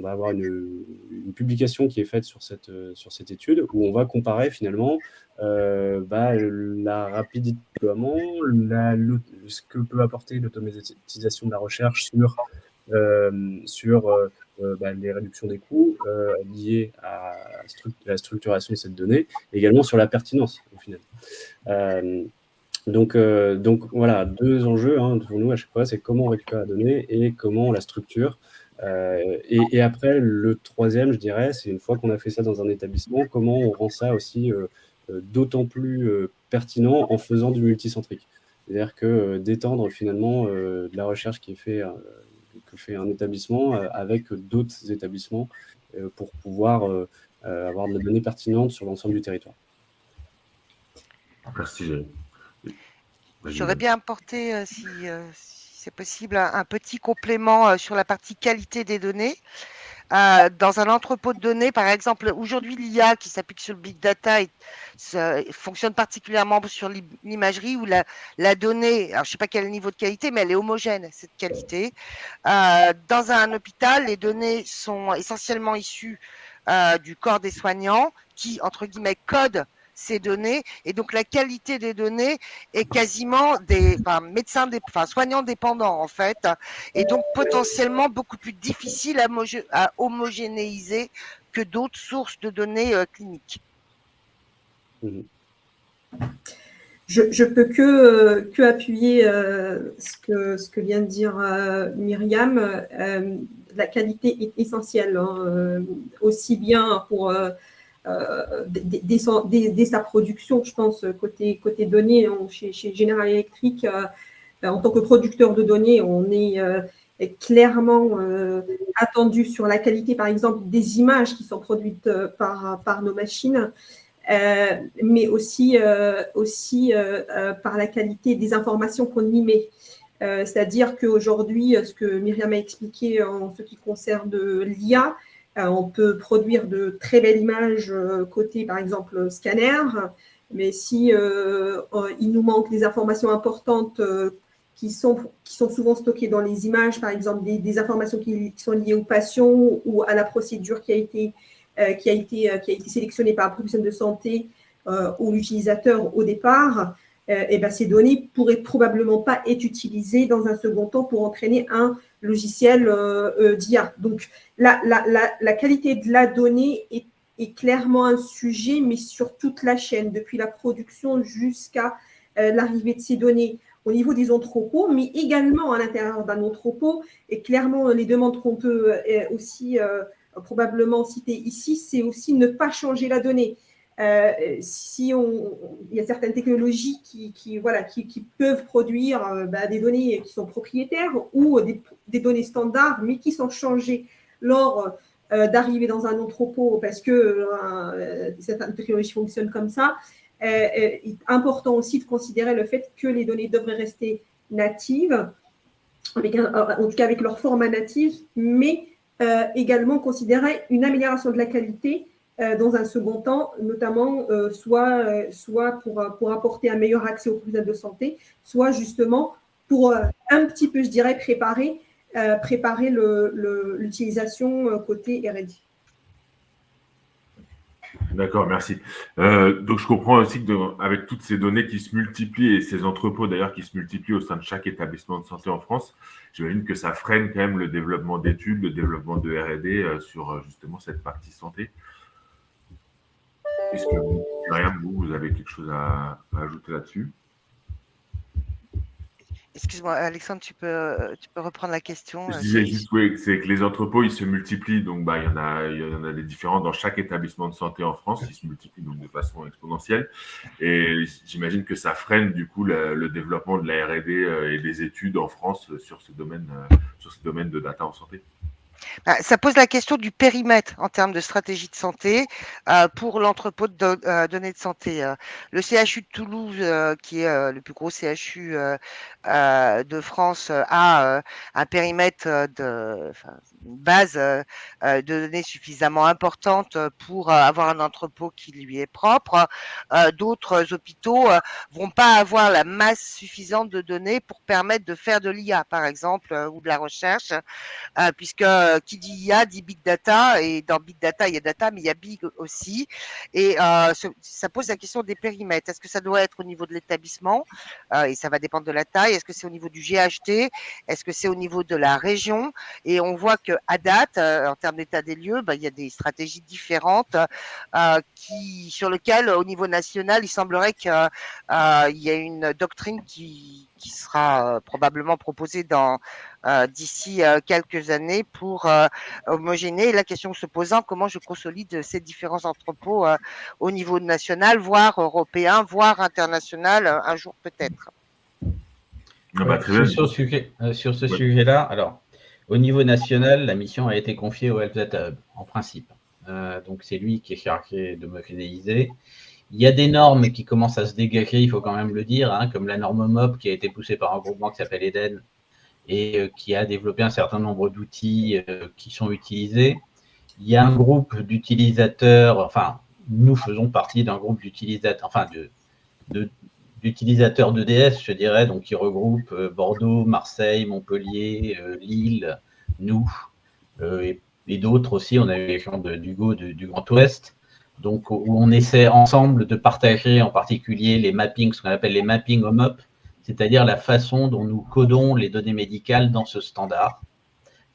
avoir une publication qui est faite sur cette étude où on va comparer finalement la rapidité de déploiement, ce que peut apporter l'automatisation de la recherche sur les réductions des coûts liées à la structuration de cette donnée, et également sur la pertinence au final. Donc voilà, 2 enjeux pour nous à chaque fois, c'est comment on récupère la donnée et comment on la structure. Et après, le troisième, je dirais, c'est une fois qu'on a fait ça dans un établissement, comment on rend ça aussi d'autant plus pertinent en faisant du multicentrique. C'est-à-dire que d'étendre finalement de la recherche que fait un établissement avec d'autres établissements pour pouvoir avoir de la donnée pertinente sur l'ensemble du territoire. Merci, Jérémy. J'aurais bien apporté, si c'est possible, un petit complément sur la partie qualité des données. Dans un entrepôt de données, par exemple, aujourd'hui, l'IA qui s'applique sur le big data fonctionne particulièrement sur l'imagerie où la donnée, alors je sais pas quel niveau de qualité, mais elle est homogène, cette qualité. Dans un hôpital, les données sont essentiellement issues du corps des soignants qui, entre guillemets, codent ces données, et donc la qualité des données est quasiment soignants dépendants en fait, et donc potentiellement beaucoup plus difficile à homogénéiser que d'autres sources de données cliniques. Je peux que appuyer ce que vient de dire Myriam. La qualité est essentielle, aussi bien pour dès sa production, je pense, côté données, chez General Electric, en tant que producteur de données, on est clairement attendu sur la qualité, par exemple, des images qui sont produites par nos machines, mais aussi par la qualité des informations qu'on y met. C'est-à-dire qu'aujourd'hui, ce que Myriam a expliqué en ce qui concerne l'IA, on peut produire de très belles images côté, par exemple, scanner, mais si il nous manque des informations importantes qui sont souvent stockées dans les images, par exemple des informations qui sont liées aux patients ou à la procédure qui a été sélectionnée par la professionnel de santé ou l'utilisateur au départ, ces données pourraient probablement pas être utilisées dans un second temps pour entraîner un logiciel d'IA. Donc, la qualité de la donnée est clairement un sujet, mais sur toute la chaîne, depuis la production jusqu'à l'arrivée de ces données au niveau des entrepôts, mais également à l'intérieur d'un entrepôt. Et clairement, les demandes qu'on peut aussi probablement citer ici, c'est aussi ne pas changer la donnée. Il y a certaines technologies qui peuvent produire des données qui sont propriétaires ou des données standards, mais qui sont changées lors d'arriver dans un entrepôt parce que certaines technologies fonctionnent comme ça. Il est important aussi de considérer le fait que les données devraient rester natives, en tout cas avec leur format natif, mais également considérer une amélioration de la qualité dans un second temps, notamment soit pour apporter un meilleur accès aux professionnels de santé, soit justement pour un petit peu, je dirais, préparer l'utilisation côté R&D. D'accord, merci. Donc, je comprends aussi qu'avec toutes ces données qui se multiplient et ces entrepôts d'ailleurs qui se multiplient au sein de chaque établissement de santé en France, j'imagine que ça freine quand même le développement d'études, le développement de R&D sur justement cette partie santé. Est-ce que Myriam, vous avez quelque chose à ajouter là-dessus? Excuse-moi, Alexandre, tu peux reprendre la question. Je disais juste, oui, c'est que les entrepôts, ils se multiplient. Donc, il y en a des différents dans chaque établissement de santé en France. Ils se multiplient donc de façon exponentielle. Et j'imagine que ça freine, du coup, le développement de la R&D et des études en France sur ce domaine de data en santé. Ça pose la question du périmètre en termes de stratégie de santé pour l'entrepôt de données de santé. Le CHU de Toulouse, qui est le plus gros CHU de France, a un périmètre une base de données suffisamment importante pour avoir un entrepôt qui lui est propre. D'autres hôpitaux vont pas avoir la masse suffisante de données pour permettre de faire de l'IA, par exemple, ou de la recherche. Puisque qui dit IA dit big data, et dans big data il y a data mais il y a big aussi, et ça pose la question des périmètres. Est-ce que ça doit être au niveau de l'établissement, et ça va dépendre de la taille? Est-ce que c'est au niveau du GHT? Est-ce que c'est au niveau de la région? Et on voit que à date, en termes d'état des lieux, il y a des stratégies différentes sur lesquelles au niveau national il semblerait qu'il y a une doctrine qui sera probablement proposée d'ici quelques années pour homogénéiser. La question se posant, comment je consolide ces différents entrepôts au niveau national, voire européen, voire international, un jour peut-être. Sur ce sujet-là, alors, au niveau national, la mission a été confiée au Health Data Hub, en principe. Donc, c'est lui qui est chargé d'homogénéiser. Il y a des normes qui commencent à se dégager, il faut quand même le dire, comme la norme MOP qui a été poussée par un groupement qui s'appelle Eden et qui a développé un certain nombre d'outils qui sont utilisés. Il y a un groupe d'utilisateurs, enfin, nous faisons partie d'un groupe d'utilisateurs, enfin, d'utilisateurs d'EDS, je dirais, donc qui regroupe Bordeaux, Marseille, Montpellier, Lille, nous, et d'autres aussi. On a eu les gens d'Hugo du Grand Ouest. Donc, où on essaie ensemble de partager en particulier les mappings, ce qu'on appelle les mappings OMOP, c'est-à-dire la façon dont nous codons les données médicales dans ce standard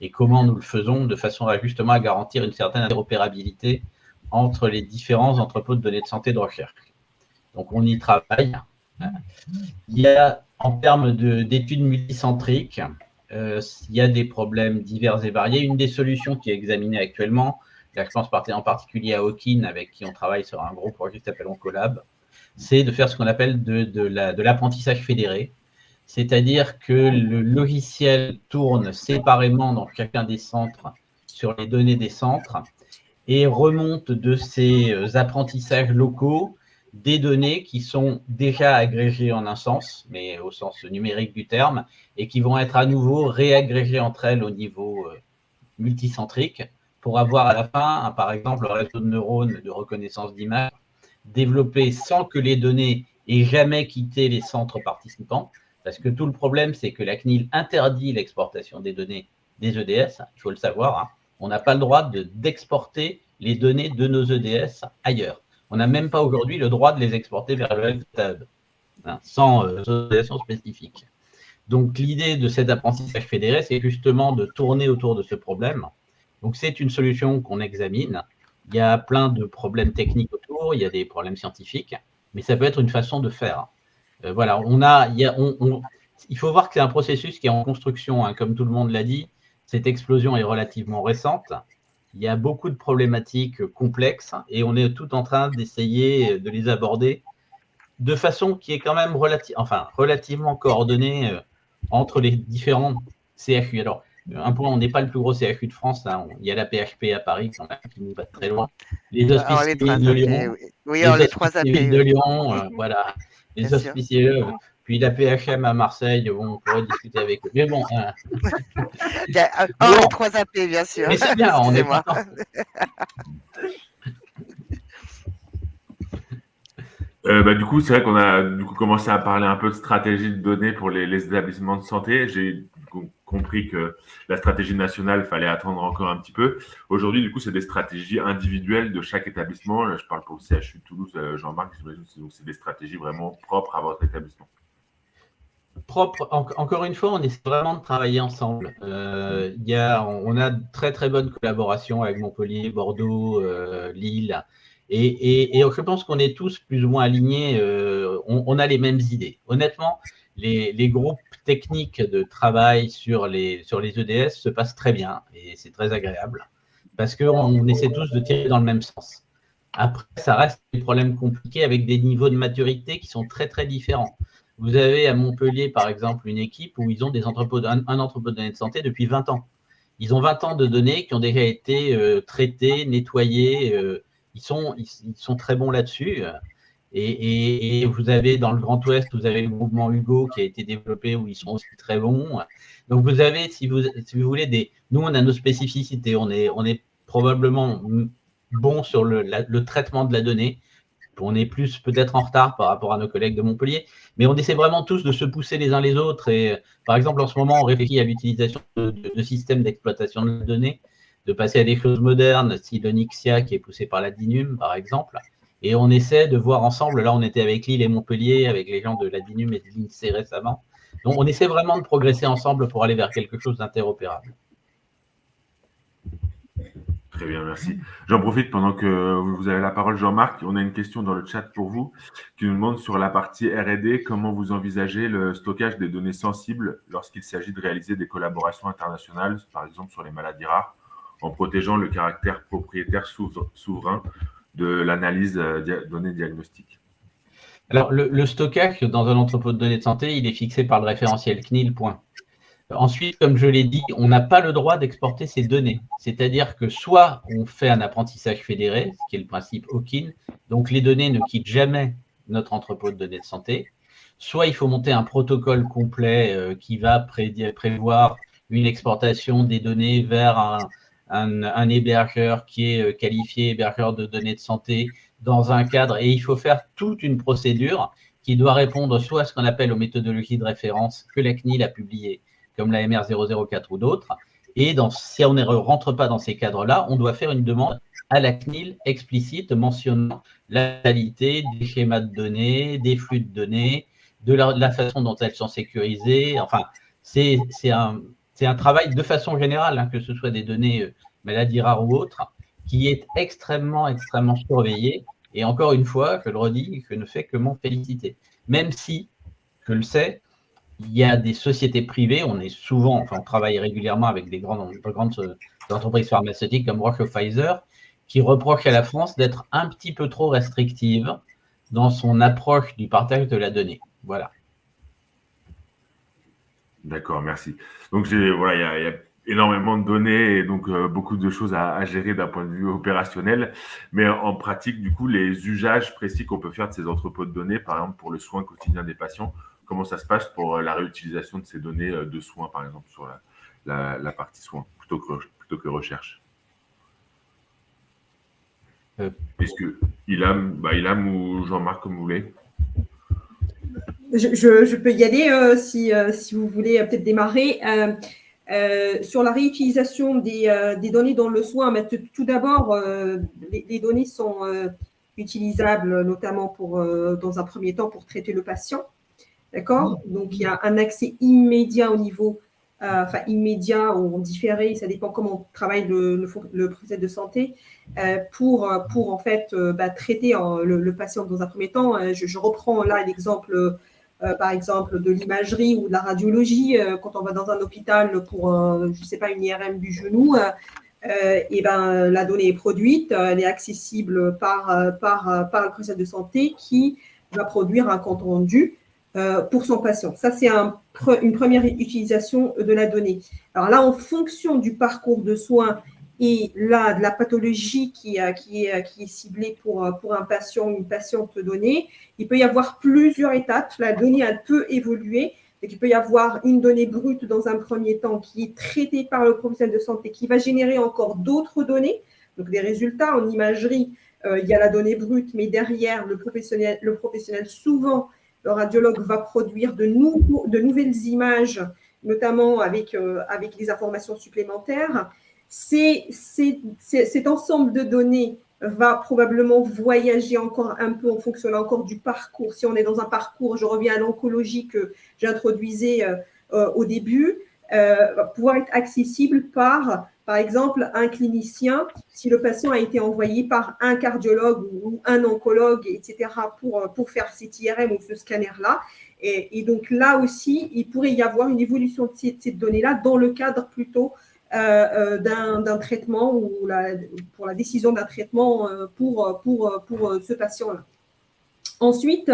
et comment nous le faisons de façon à justement à garantir une certaine interopérabilité entre les différents entrepôts de données de santé de recherche. Donc, on y travaille. Il y a, en termes d'études multicentriques, il y a des problèmes divers et variés. Une des solutions qui est examinée actuellement, là, je pense en particulier à Hawkin, avec qui on travaille sur un gros projet qui s'appelle OncoLab, c'est de faire ce qu'on appelle de l'apprentissage fédéré, c'est-à-dire que le logiciel tourne séparément dans chacun des centres sur les données des centres et remonte de ces apprentissages locaux des données qui sont déjà agrégées en un sens, mais au sens numérique du terme, et qui vont être à nouveau réagrégées entre elles au niveau multicentrique pour avoir à la fin, par exemple, un réseau de neurones de reconnaissance d'image développé sans que les données aient jamais quitté les centres participants, parce que tout le problème, c'est que la CNIL interdit l'exportation des données des EDS, il faut le savoir, on n'a pas le droit d'exporter les données de nos EDS ailleurs. On n'a même pas aujourd'hui le droit de les exporter vers le Health Data Hub, sans autorisation spécifique. Donc, l'idée de cet apprentissage fédéré, c'est justement de tourner autour de ce problème. Donc, c'est une solution qu'on examine. Il y a plein de problèmes techniques autour, il y a des problèmes scientifiques, mais ça peut être une façon de faire. Voilà, il faut voir que c'est un processus qui est en construction, comme tout le monde l'a dit. Cette explosion est relativement récente. Il y a beaucoup de problématiques complexes et on est tout en train d'essayer de les aborder de façon qui est quand même relativement coordonnée entre les différents CHU. Alors, un point, on n'est pas le plus gros CHU de France. Il y a la PHP à Paris, quand même, qui nous va très loin. Les hospices civils de Lyon. Oui, les 3 AP. De Lyon, voilà. Les hospices puis la PHM à Marseille, on pourrait discuter avec eux. Mais bon. Les 3 AP, bien sûr. Mais c'est bien, on est content. Du coup, c'est vrai qu'on a commencé à parler un peu de stratégie de données pour les établissements de santé. J'ai compris que la stratégie nationale, il fallait attendre encore un petit peu. Aujourd'hui, du coup, c'est des stratégies individuelles de chaque établissement. Là, je parle pour le CHU de Toulouse, Jean-Marc, j'imagine que c'est des stratégies vraiment propres à votre établissement. Encore une fois, on essaie vraiment de travailler ensemble. On a très très bonne collaboration avec Montpellier, Bordeaux, Lille. Et je pense qu'on est tous plus ou moins alignés, on a les mêmes idées. Honnêtement, les groupes techniques de travail sur les EDS se passent très bien et c'est très agréable parce qu'on essaie tous de tirer dans le même sens. Après, ça reste des problèmes compliqués avec des niveaux de maturité qui sont très très différents. Vous avez à Montpellier, par exemple, une équipe où ils ont un entrepôt de données de santé depuis 20 ans. Ils ont 20 ans de données qui ont déjà été traitées, nettoyées. Ils sont très bons là-dessus. Et vous avez dans le Grand Ouest, vous avez le mouvement Hugo qui a été développé où ils sont aussi très bons. Donc vous avez, si vous voulez, nous on a nos spécificités. On est probablement bon sur le traitement de la donnée. On est plus peut-être en retard par rapport à nos collègues de Montpellier, mais on essaie vraiment tous de se pousser les uns les autres. Et par exemple, en ce moment, on réfléchit à l'utilisation de systèmes d'exploitation de données, de passer à des choses modernes, style Onyxia qui est poussé par la DINUM, par exemple. Et on essaie de voir ensemble, là on était avec Lille et Montpellier, avec les gens de la DINUM et de l'INSEE récemment. Donc on essaie vraiment de progresser ensemble pour aller vers quelque chose d'interopérable. Très bien, merci. J'en profite pendant que vous avez la parole, Jean-Marc. On a une question dans le chat pour vous qui nous demande sur la partie R&D, comment vous envisagez le stockage des données sensibles lorsqu'il s'agit de réaliser des collaborations internationales, par exemple sur les maladies rares, en protégeant le caractère propriétaire souverain de l'analyse données diagnostiques. Alors, le stockage dans un entrepôt de données de santé, il est fixé par le référentiel CNIL, point. Ensuite, comme je l'ai dit, on n'a pas le droit d'exporter ces données. C'est-à-dire que soit on fait un apprentissage fédéré, ce qui est le principe Hawking, donc les données ne quittent jamais notre entrepôt de données de santé, soit il faut monter un protocole complet qui va prévoir une exportation des données vers un hébergeur qui est qualifié hébergeur de données de santé dans un cadre, et il faut faire toute une procédure qui doit répondre soit à ce qu'on appelle aux méthodologies de référence que la CNIL a publiées, comme la MR004 ou d'autres. Et si on ne rentre pas dans ces cadres-là, on doit faire une demande à la CNIL explicite mentionnant la qualité des schémas de données, des flux de données, de la façon dont elles sont sécurisées. Enfin, c'est un travail de façon générale, hein, que ce soit des données maladies rares ou autres, qui est extrêmement, extrêmement surveillé. Et encore une fois, je le redis, je ne fais que m'en féliciter. Même si, je le sais, il y a des sociétés privées, on travaille régulièrement avec des grandes entreprises pharmaceutiques comme Roche ou Pfizer, qui reprochent à la France d'être un petit peu trop restrictive dans son approche du partage de la donnée. Voilà. D'accord, merci. Donc, il y a énormément de données et donc beaucoup de choses à gérer d'un point de vue opérationnel. Mais en pratique, du coup, les usages précis qu'on peut faire de ces entrepôts de données, par exemple pour le soin quotidien des patients, comment ça se passe pour la réutilisation de ces données de soins, par exemple, sur la partie soins, plutôt que recherche. Est-ce que Ilham ou Jean-Marc, comme vous voulez? Je peux y aller si vous voulez peut-être démarrer. Sur la réutilisation des données dans le soin, mais tout d'abord, les données sont utilisables notamment dans un premier temps pour traiter le patient. D'accord? Donc, il y a un accès immédiat au niveau, immédiat ou différé, ça dépend comment on travaille le procès de santé, pour en fait traiter le patient dans un premier temps. Je reprends là l'exemple, par exemple, de l'imagerie ou de la radiologie. Quand on va dans un hôpital pour, je ne sais pas, une IRM du genou, la donnée est produite, elle est accessible par le procès de santé qui va produire un compte rendu pour son patient. Ça, c'est une première utilisation de la donnée. Alors là, en fonction du parcours de soins et là, de la pathologie qui est ciblée pour un patient ou une patiente donnée, il peut y avoir plusieurs étapes. La donnée, elle peut évoluer. Donc, il peut y avoir une donnée brute dans un premier temps qui est traitée par le professionnel de santé qui va générer encore d'autres données. Donc, des résultats en imagerie, il y a la donnée brute, mais derrière, le professionnel souvent, le radiologue va produire de nouvelles images, notamment avec des informations supplémentaires. Cet ensemble de données va probablement voyager encore un peu en fonction encore du parcours. Si on est dans un parcours, je reviens à l'oncologie que j'introduisais au début, va pouvoir être accessible par exemple, un clinicien, si le patient a été envoyé par un cardiologue ou un oncologue, etc., pour faire cet IRM ou ce scanner-là. Et donc là aussi, il pourrait y avoir une évolution de ces données-là dans le cadre plutôt d'un traitement ou pour la décision d'un traitement pour ce patient-là. Ensuite,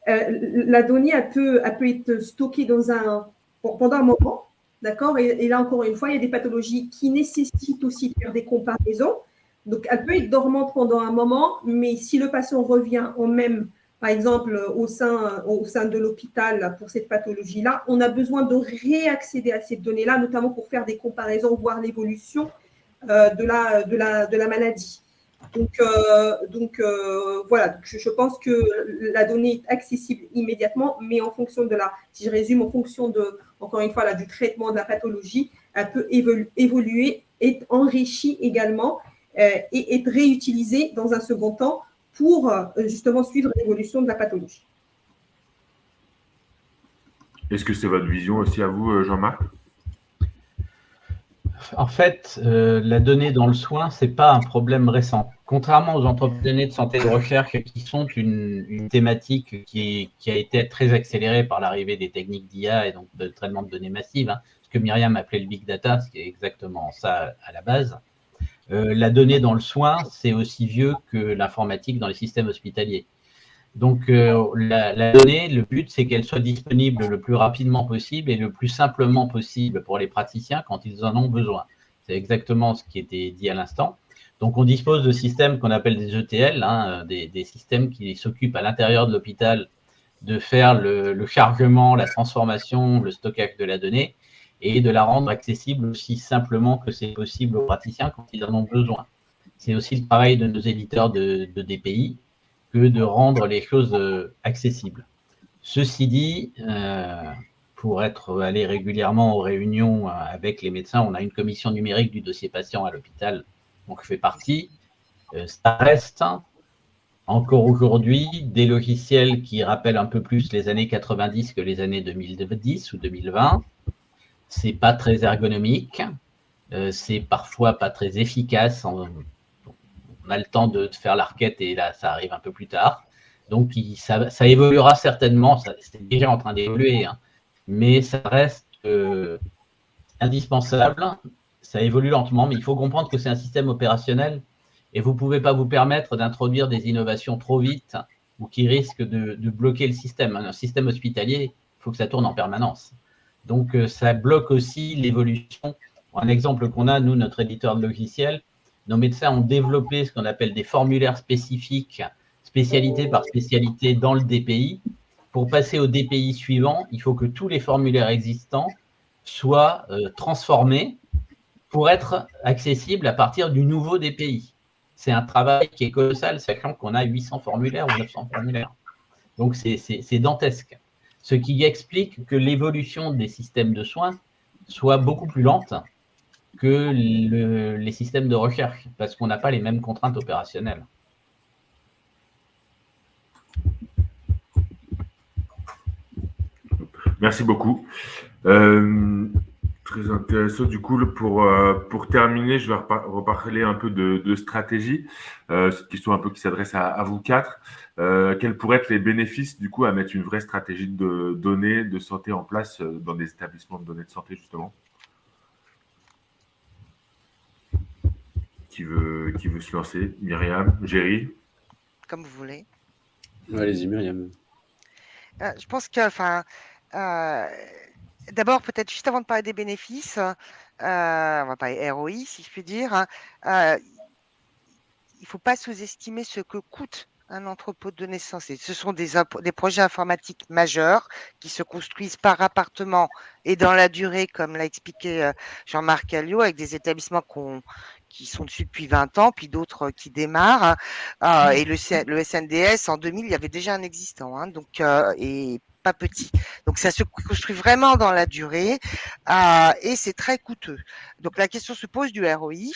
la donnée elle peut être stockée pendant un moment. D'accord, et là, encore une fois, il y a des pathologies qui nécessitent aussi de faire des comparaisons. Donc, elle peut être dormante pendant un moment, mais si le patient revient au même, par exemple, au sein de l'hôpital pour cette pathologie-là, on a besoin de réaccéder à ces données-là, notamment pour faire des comparaisons, voir l'évolution de la maladie. Donc, voilà, je pense que la donnée est accessible immédiatement, mais en fonction si je résume, en fonction encore une fois, là, du traitement de la pathologie, elle peut évoluer, être enrichie également et être réutilisée dans un second temps pour justement suivre l'évolution de la pathologie. Est-ce que c'est votre vision aussi à vous, Jean-Marc? En fait, la donnée dans le soin, ce n'est pas un problème récent. Contrairement aux entreprises de données de santé et de recherche qui sont une thématique qui a été très accélérée par l'arrivée des techniques d'IA et donc de traitement de données massives, ce que Myriam appelait le big data, ce qui est exactement ça à la base. La donnée dans le soin, c'est aussi vieux que l'informatique dans les systèmes hospitaliers. Donc, la donnée, le but, c'est qu'elle soit disponible le plus rapidement possible et le plus simplement possible pour les praticiens quand ils en ont besoin. C'est exactement ce qui était dit à l'instant. Donc, on dispose de systèmes qu'on appelle des ETL, des systèmes qui s'occupent à l'intérieur de l'hôpital de faire le chargement, la transformation, le stockage de la donnée et de la rendre accessible aussi simplement que c'est possible aux praticiens quand ils en ont besoin. C'est aussi le travail de nos éditeurs de DPI que de rendre les choses accessibles. Ceci dit, pour être allé régulièrement aux réunions avec les médecins, on a une commission numérique du dossier patient à l'hôpital, dont je fais partie. Ça reste encore aujourd'hui des logiciels qui rappellent un peu plus les années 90 que les années 2010 ou 2020. C'est pas très ergonomique, c'est parfois pas très efficace. On a le temps de faire la requête et là, ça arrive un peu plus tard. Donc, ça évoluera certainement, c'est déjà en train d'évoluer, mais ça reste indispensable. Ça évolue lentement, mais il faut comprendre que c'est un système opérationnel et vous ne pouvez pas vous permettre d'introduire des innovations trop vite ou qui risquent de bloquer le système. Un système hospitalier, il faut que ça tourne en permanence. Donc, ça bloque aussi l'évolution. Un exemple qu'on a, nous, notre éditeur de logiciels, nos médecins ont développé ce qu'on appelle des formulaires spécifiques, spécialité par spécialité dans le DPI. Pour passer au DPI suivant, il faut que tous les formulaires existants soient transformés pour être accessibles à partir du nouveau DPI. C'est un travail qui est colossal, sachant qu'on a 800 formulaires ou 900 formulaires. Donc, c'est dantesque. Ce qui explique que l'évolution des systèmes de soins soit beaucoup plus lente que les systèmes de recherche, parce qu'on n'a pas les mêmes contraintes opérationnelles. Merci beaucoup. Très intéressant. Du coup, pour terminer, je vais reparler un peu de stratégie. Cette question un peu qui s'adresse à vous quatre. Quels pourraient être les bénéfices, du coup, à mettre une vraie stratégie de données de santé en place dans des établissements de données de santé, justement? Qui veut se lancer? Myriam, Géry? Comme vous voulez. Allez-y, Myriam. Je pense que, d'abord, peut-être juste avant de parler des bénéfices, on va parler ROI, si je puis dire. Il ne faut pas sous-estimer ce que coûte un entrepôt de données sensées. Ce sont des projets informatiques majeurs qui se construisent par appartement et dans la durée, comme l'a expliqué Jean-Marc Alliot, avec des établissements qui sont dessus depuis 20 ans, puis d'autres qui démarrent. Et le SNDS, en 2000, il y avait déjà un existant, donc, et pas petit. Donc, ça se construit vraiment dans la durée et c'est très coûteux. Donc, la question se pose du ROI.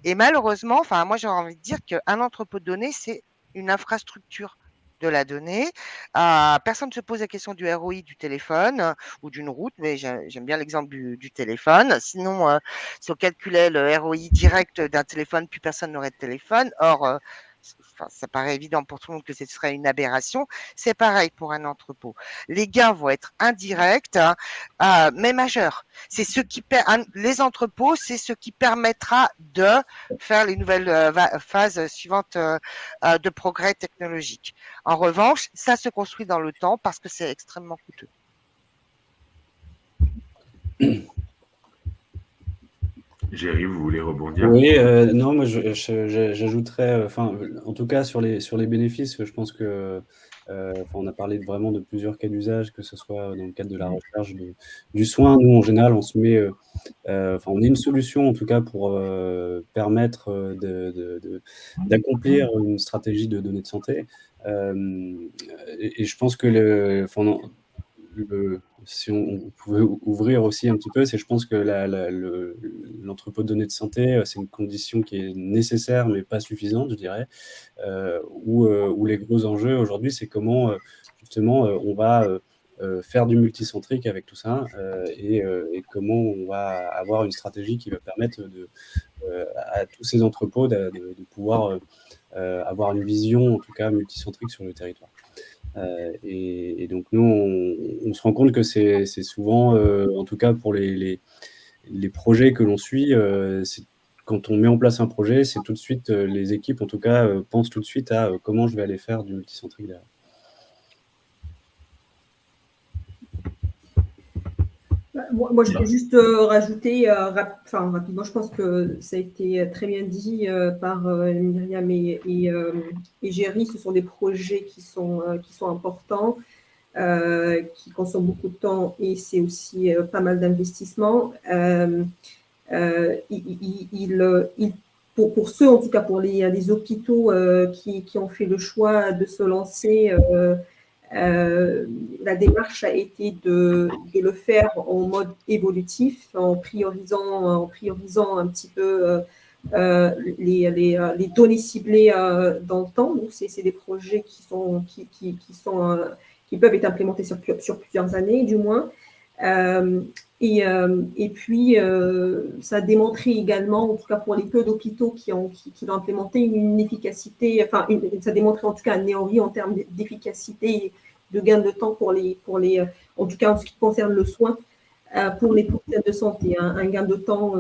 Et malheureusement, moi, j'aurais envie de dire qu'un entrepôt de données, c'est une infrastructure de la donnée. Personne ne se pose la question du ROI du téléphone ou d'une route, mais j'aime bien l'exemple du téléphone. Sinon, si on calculait le ROI direct d'un téléphone, plus personne n'aurait de téléphone. Or, ça paraît évident pour tout le monde que ce serait une aberration. C'est pareil pour un entrepôt. Les gains vont être indirects, mais majeurs. C'est les entrepôts, c'est ce qui permettra de faire les nouvelles phases suivantes de progrès technologique. En revanche, ça se construit dans le temps parce que c'est extrêmement coûteux. Géry, vous voulez rebondir? Oui, non, moi j'ajouterais, en tout cas sur les bénéfices, je pense que, on a parlé vraiment de plusieurs cas d'usage, que ce soit dans le cadre de la recherche du soin. Nous, en général, on se met, on est une solution en tout cas pour permettre d'accomplir une stratégie de données de santé. Et je pense que si on pouvait ouvrir aussi un petit peu, je pense que l'entrepôt de données de santé, c'est une condition qui est nécessaire, mais pas suffisante, je dirais. Où les gros enjeux aujourd'hui, c'est comment justement on va faire du multicentrique avec tout ça, et comment on va avoir une stratégie qui va permettre à tous ces entrepôts de pouvoir avoir une vision, en tout cas multicentrique sur le territoire. Et donc nous, on se rend compte que c'est souvent, en tout cas pour les projets que l'on suit, quand on met en place un projet, c'est tout de suite, les équipes en tout cas pensent tout de suite à comment je vais aller faire du multicentrique derrière. Moi, je vais juste rajouter rapidement, je pense que ça a été très bien dit par Myriam et Géry. Ce sont des projets qui sont importants, qui consomment beaucoup de temps, et c'est aussi pas mal d'investissements. Pour ceux, en tout cas pour les hôpitaux qui ont fait le choix de se lancer, la démarche a été de le faire en mode évolutif, en priorisant un petit peu les données ciblées dans le temps. Donc, c'est des projets qui peuvent être implémentés sur plusieurs années, du moins. Et puis, ça a démontré également, en tout cas pour les peu d'hôpitaux qui l'ont implémenté, une efficacité, ça a démontré en tout cas un NEORI en termes d'efficacité, de gain de temps pour les, en tout cas en ce qui concerne le soin, pour les professionnels de santé. Un gain de temps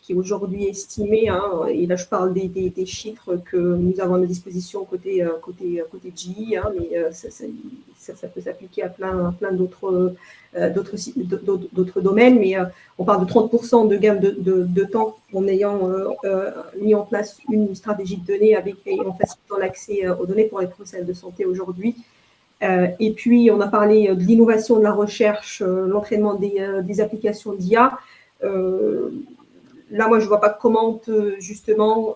qui est aujourd'hui estimé, et là je parle des chiffres que nous avons à nos dispositions côté GE, mais ça peut s'appliquer à plein d'autres domaines, mais on parle de 30% de gain de temps en ayant mis en place une stratégie de données et en facilitant l'accès aux données pour les professionnels de santé aujourd'hui. Et puis, on a parlé de l'innovation de la recherche, l'entraînement des applications d'IA. Là, moi, je ne vois pas comment on peut justement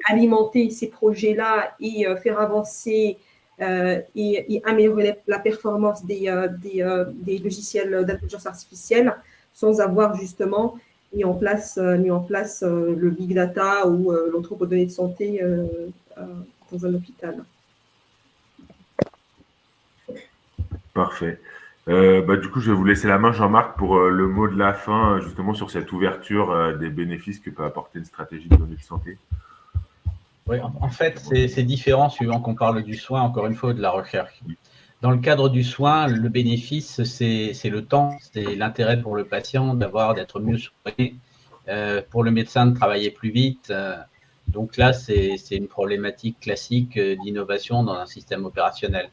alimenter ces projets-là et faire avancer et améliorer la performance des logiciels d'intelligence artificielle sans avoir justement mis en place le big data ou l'entrepôt de données de santé dans un hôpital. Parfait. Du coup, je vais vous laisser la main, Jean-Marc, pour le mot de la fin, justement sur cette ouverture des bénéfices que peut apporter une stratégie de données de santé. Oui, en fait, c'est différent suivant qu'on parle du soin, encore une fois, de la recherche. Dans le cadre du soin, le bénéfice, c'est le temps, c'est l'intérêt pour le patient d'être mieux soigné, pour le médecin de travailler plus vite. Donc là, c'est une problématique classique d'innovation dans un système opérationnel.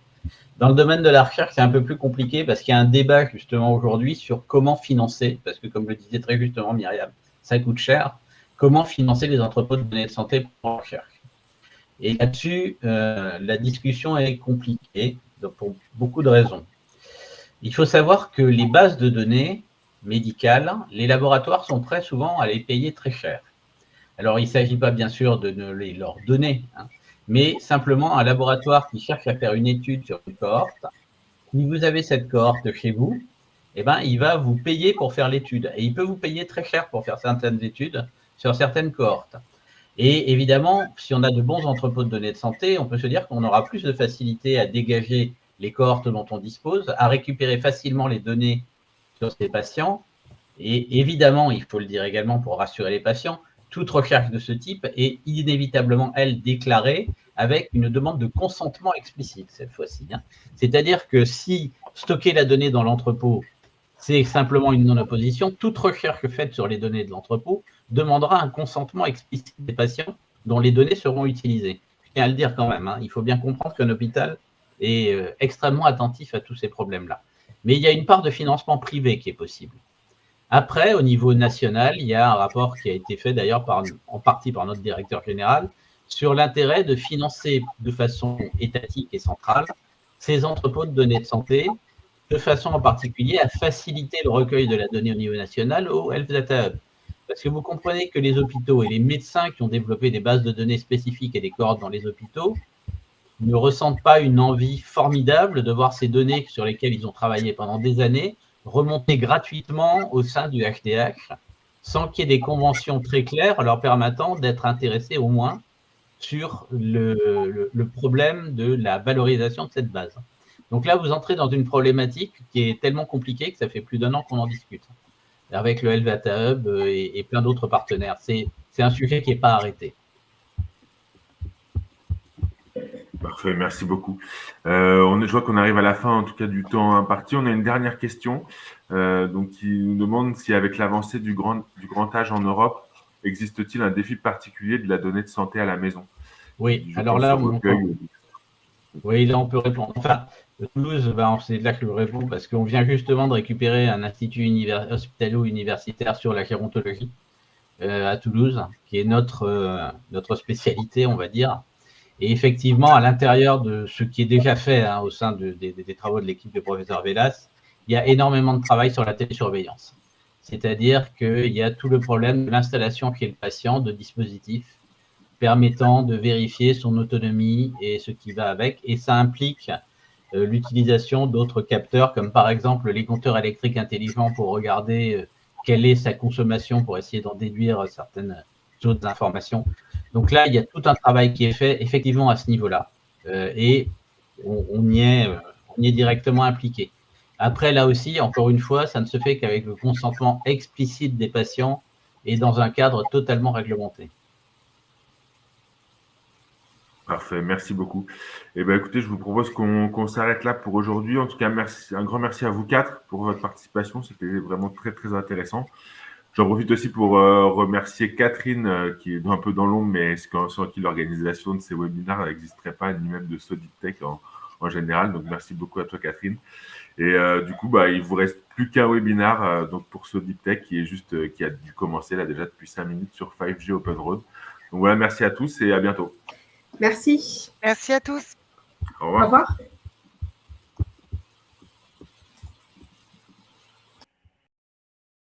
Dans le domaine de la recherche, c'est un peu plus compliqué parce qu'il y a un débat justement aujourd'hui sur comment financer, parce que comme le disait très justement Myriam, ça coûte cher, comment financer les entrepôts de données de santé pour la recherche. Et là-dessus, la discussion est compliquée pour beaucoup de raisons. Il faut savoir que les bases de données médicales, les laboratoires sont très souvent à les payer très cher. Alors, il ne s'agit pas bien sûr de ne les leur donner, mais simplement un laboratoire qui cherche à faire une étude sur une cohorte. Si vous avez cette cohorte chez vous, il va vous payer pour faire l'étude. Et il peut vous payer très cher pour faire certaines études sur certaines cohortes. Et évidemment, si on a de bons entrepôts de données de santé, on peut se dire qu'on aura plus de facilité à dégager les cohortes dont on dispose, à récupérer facilement les données sur ces patients. Et évidemment, il faut le dire également pour rassurer les patients, toute recherche de ce type est inévitablement, elle, déclarée avec une demande de consentement explicite cette fois-ci. C'est-à-dire que si stocker la donnée dans l'entrepôt, c'est simplement une non-opposition, toute recherche faite sur les données de l'entrepôt demandera un consentement explicite des patients dont les données seront utilisées. Je tiens à le dire quand même, il faut bien comprendre qu'un hôpital est extrêmement attentif à tous ces problèmes-là. Mais il y a une part de financement privé qui est possible. Après, au niveau national, il y a un rapport qui a été fait d'ailleurs en partie par notre directeur général sur l'intérêt de financer de façon étatique et centrale ces entrepôts de données de santé, de façon en particulier à faciliter le recueil de la donnée au niveau national au Health Data Hub. Parce que vous comprenez que les hôpitaux et les médecins qui ont développé des bases de données spécifiques et des cohortes dans les hôpitaux ne ressentent pas une envie formidable de voir ces données sur lesquelles ils ont travaillé pendant des années remonter gratuitement au sein du HDH sans qu'il y ait des conventions très claires leur permettant d'être intéressés au moins sur le problème de la valorisation de cette base. Donc là, vous entrez dans une problématique qui est tellement compliquée que ça fait plus d'1 an qu'on en discute avec le Health Data Hub et plein d'autres partenaires. C'est un sujet qui n'est pas arrêté. Parfait, merci beaucoup. Je vois qu'on arrive à la fin, en tout cas, du temps imparti. On a une dernière question qui nous demande si, avec l'avancée du grand âge en Europe, existe-t-il un défi particulier de la donnée de santé à la maison? Oui, alors là, oui, là, on peut répondre. Enfin, Toulouse, c'est là que je réponds parce qu'on vient justement de récupérer un institut hospitalo-universitaire sur la gérontologie à Toulouse, qui est notre spécialité, on va dire. Et effectivement, à l'intérieur de ce qui est déjà fait au sein des travaux de l'équipe de professeur Vélas, il y a énormément de travail sur la télésurveillance. C'est-à-dire qu'il y a tout le problème de l'installation chez le patient de dispositifs permettant de vérifier son autonomie et ce qui va avec. Et ça implique l'utilisation d'autres capteurs, comme par exemple les compteurs électriques intelligents pour regarder quelle est sa consommation, pour essayer d'en déduire certaines autres informations. Donc là, il y a tout un travail qui est fait effectivement à ce niveau-là. Et on y est directement impliqué. Après, là aussi, encore une fois, ça ne se fait qu'avec le consentement explicite des patients et dans un cadre totalement réglementé. Parfait, merci beaucoup. Eh bien, écoutez, je vous propose qu'on s'arrête là pour aujourd'hui. En tout cas, un grand merci à vous 4 pour votre participation. C'était vraiment très, très intéressant. J'en profite aussi pour remercier Catherine, qui est un peu dans l'ombre, mais sans qui l'organisation de ces webinaires n'existerait pas, ni même de SODIPTech en général. Donc, merci beaucoup à toi, Catherine. Et du coup, il ne vous reste plus qu'un webinaire donc pour SODIPTech qui a dû commencer là déjà depuis 5 minutes sur 5G Open Road. Donc voilà, merci à tous et à bientôt. Merci. Merci à tous. Au revoir. Au revoir.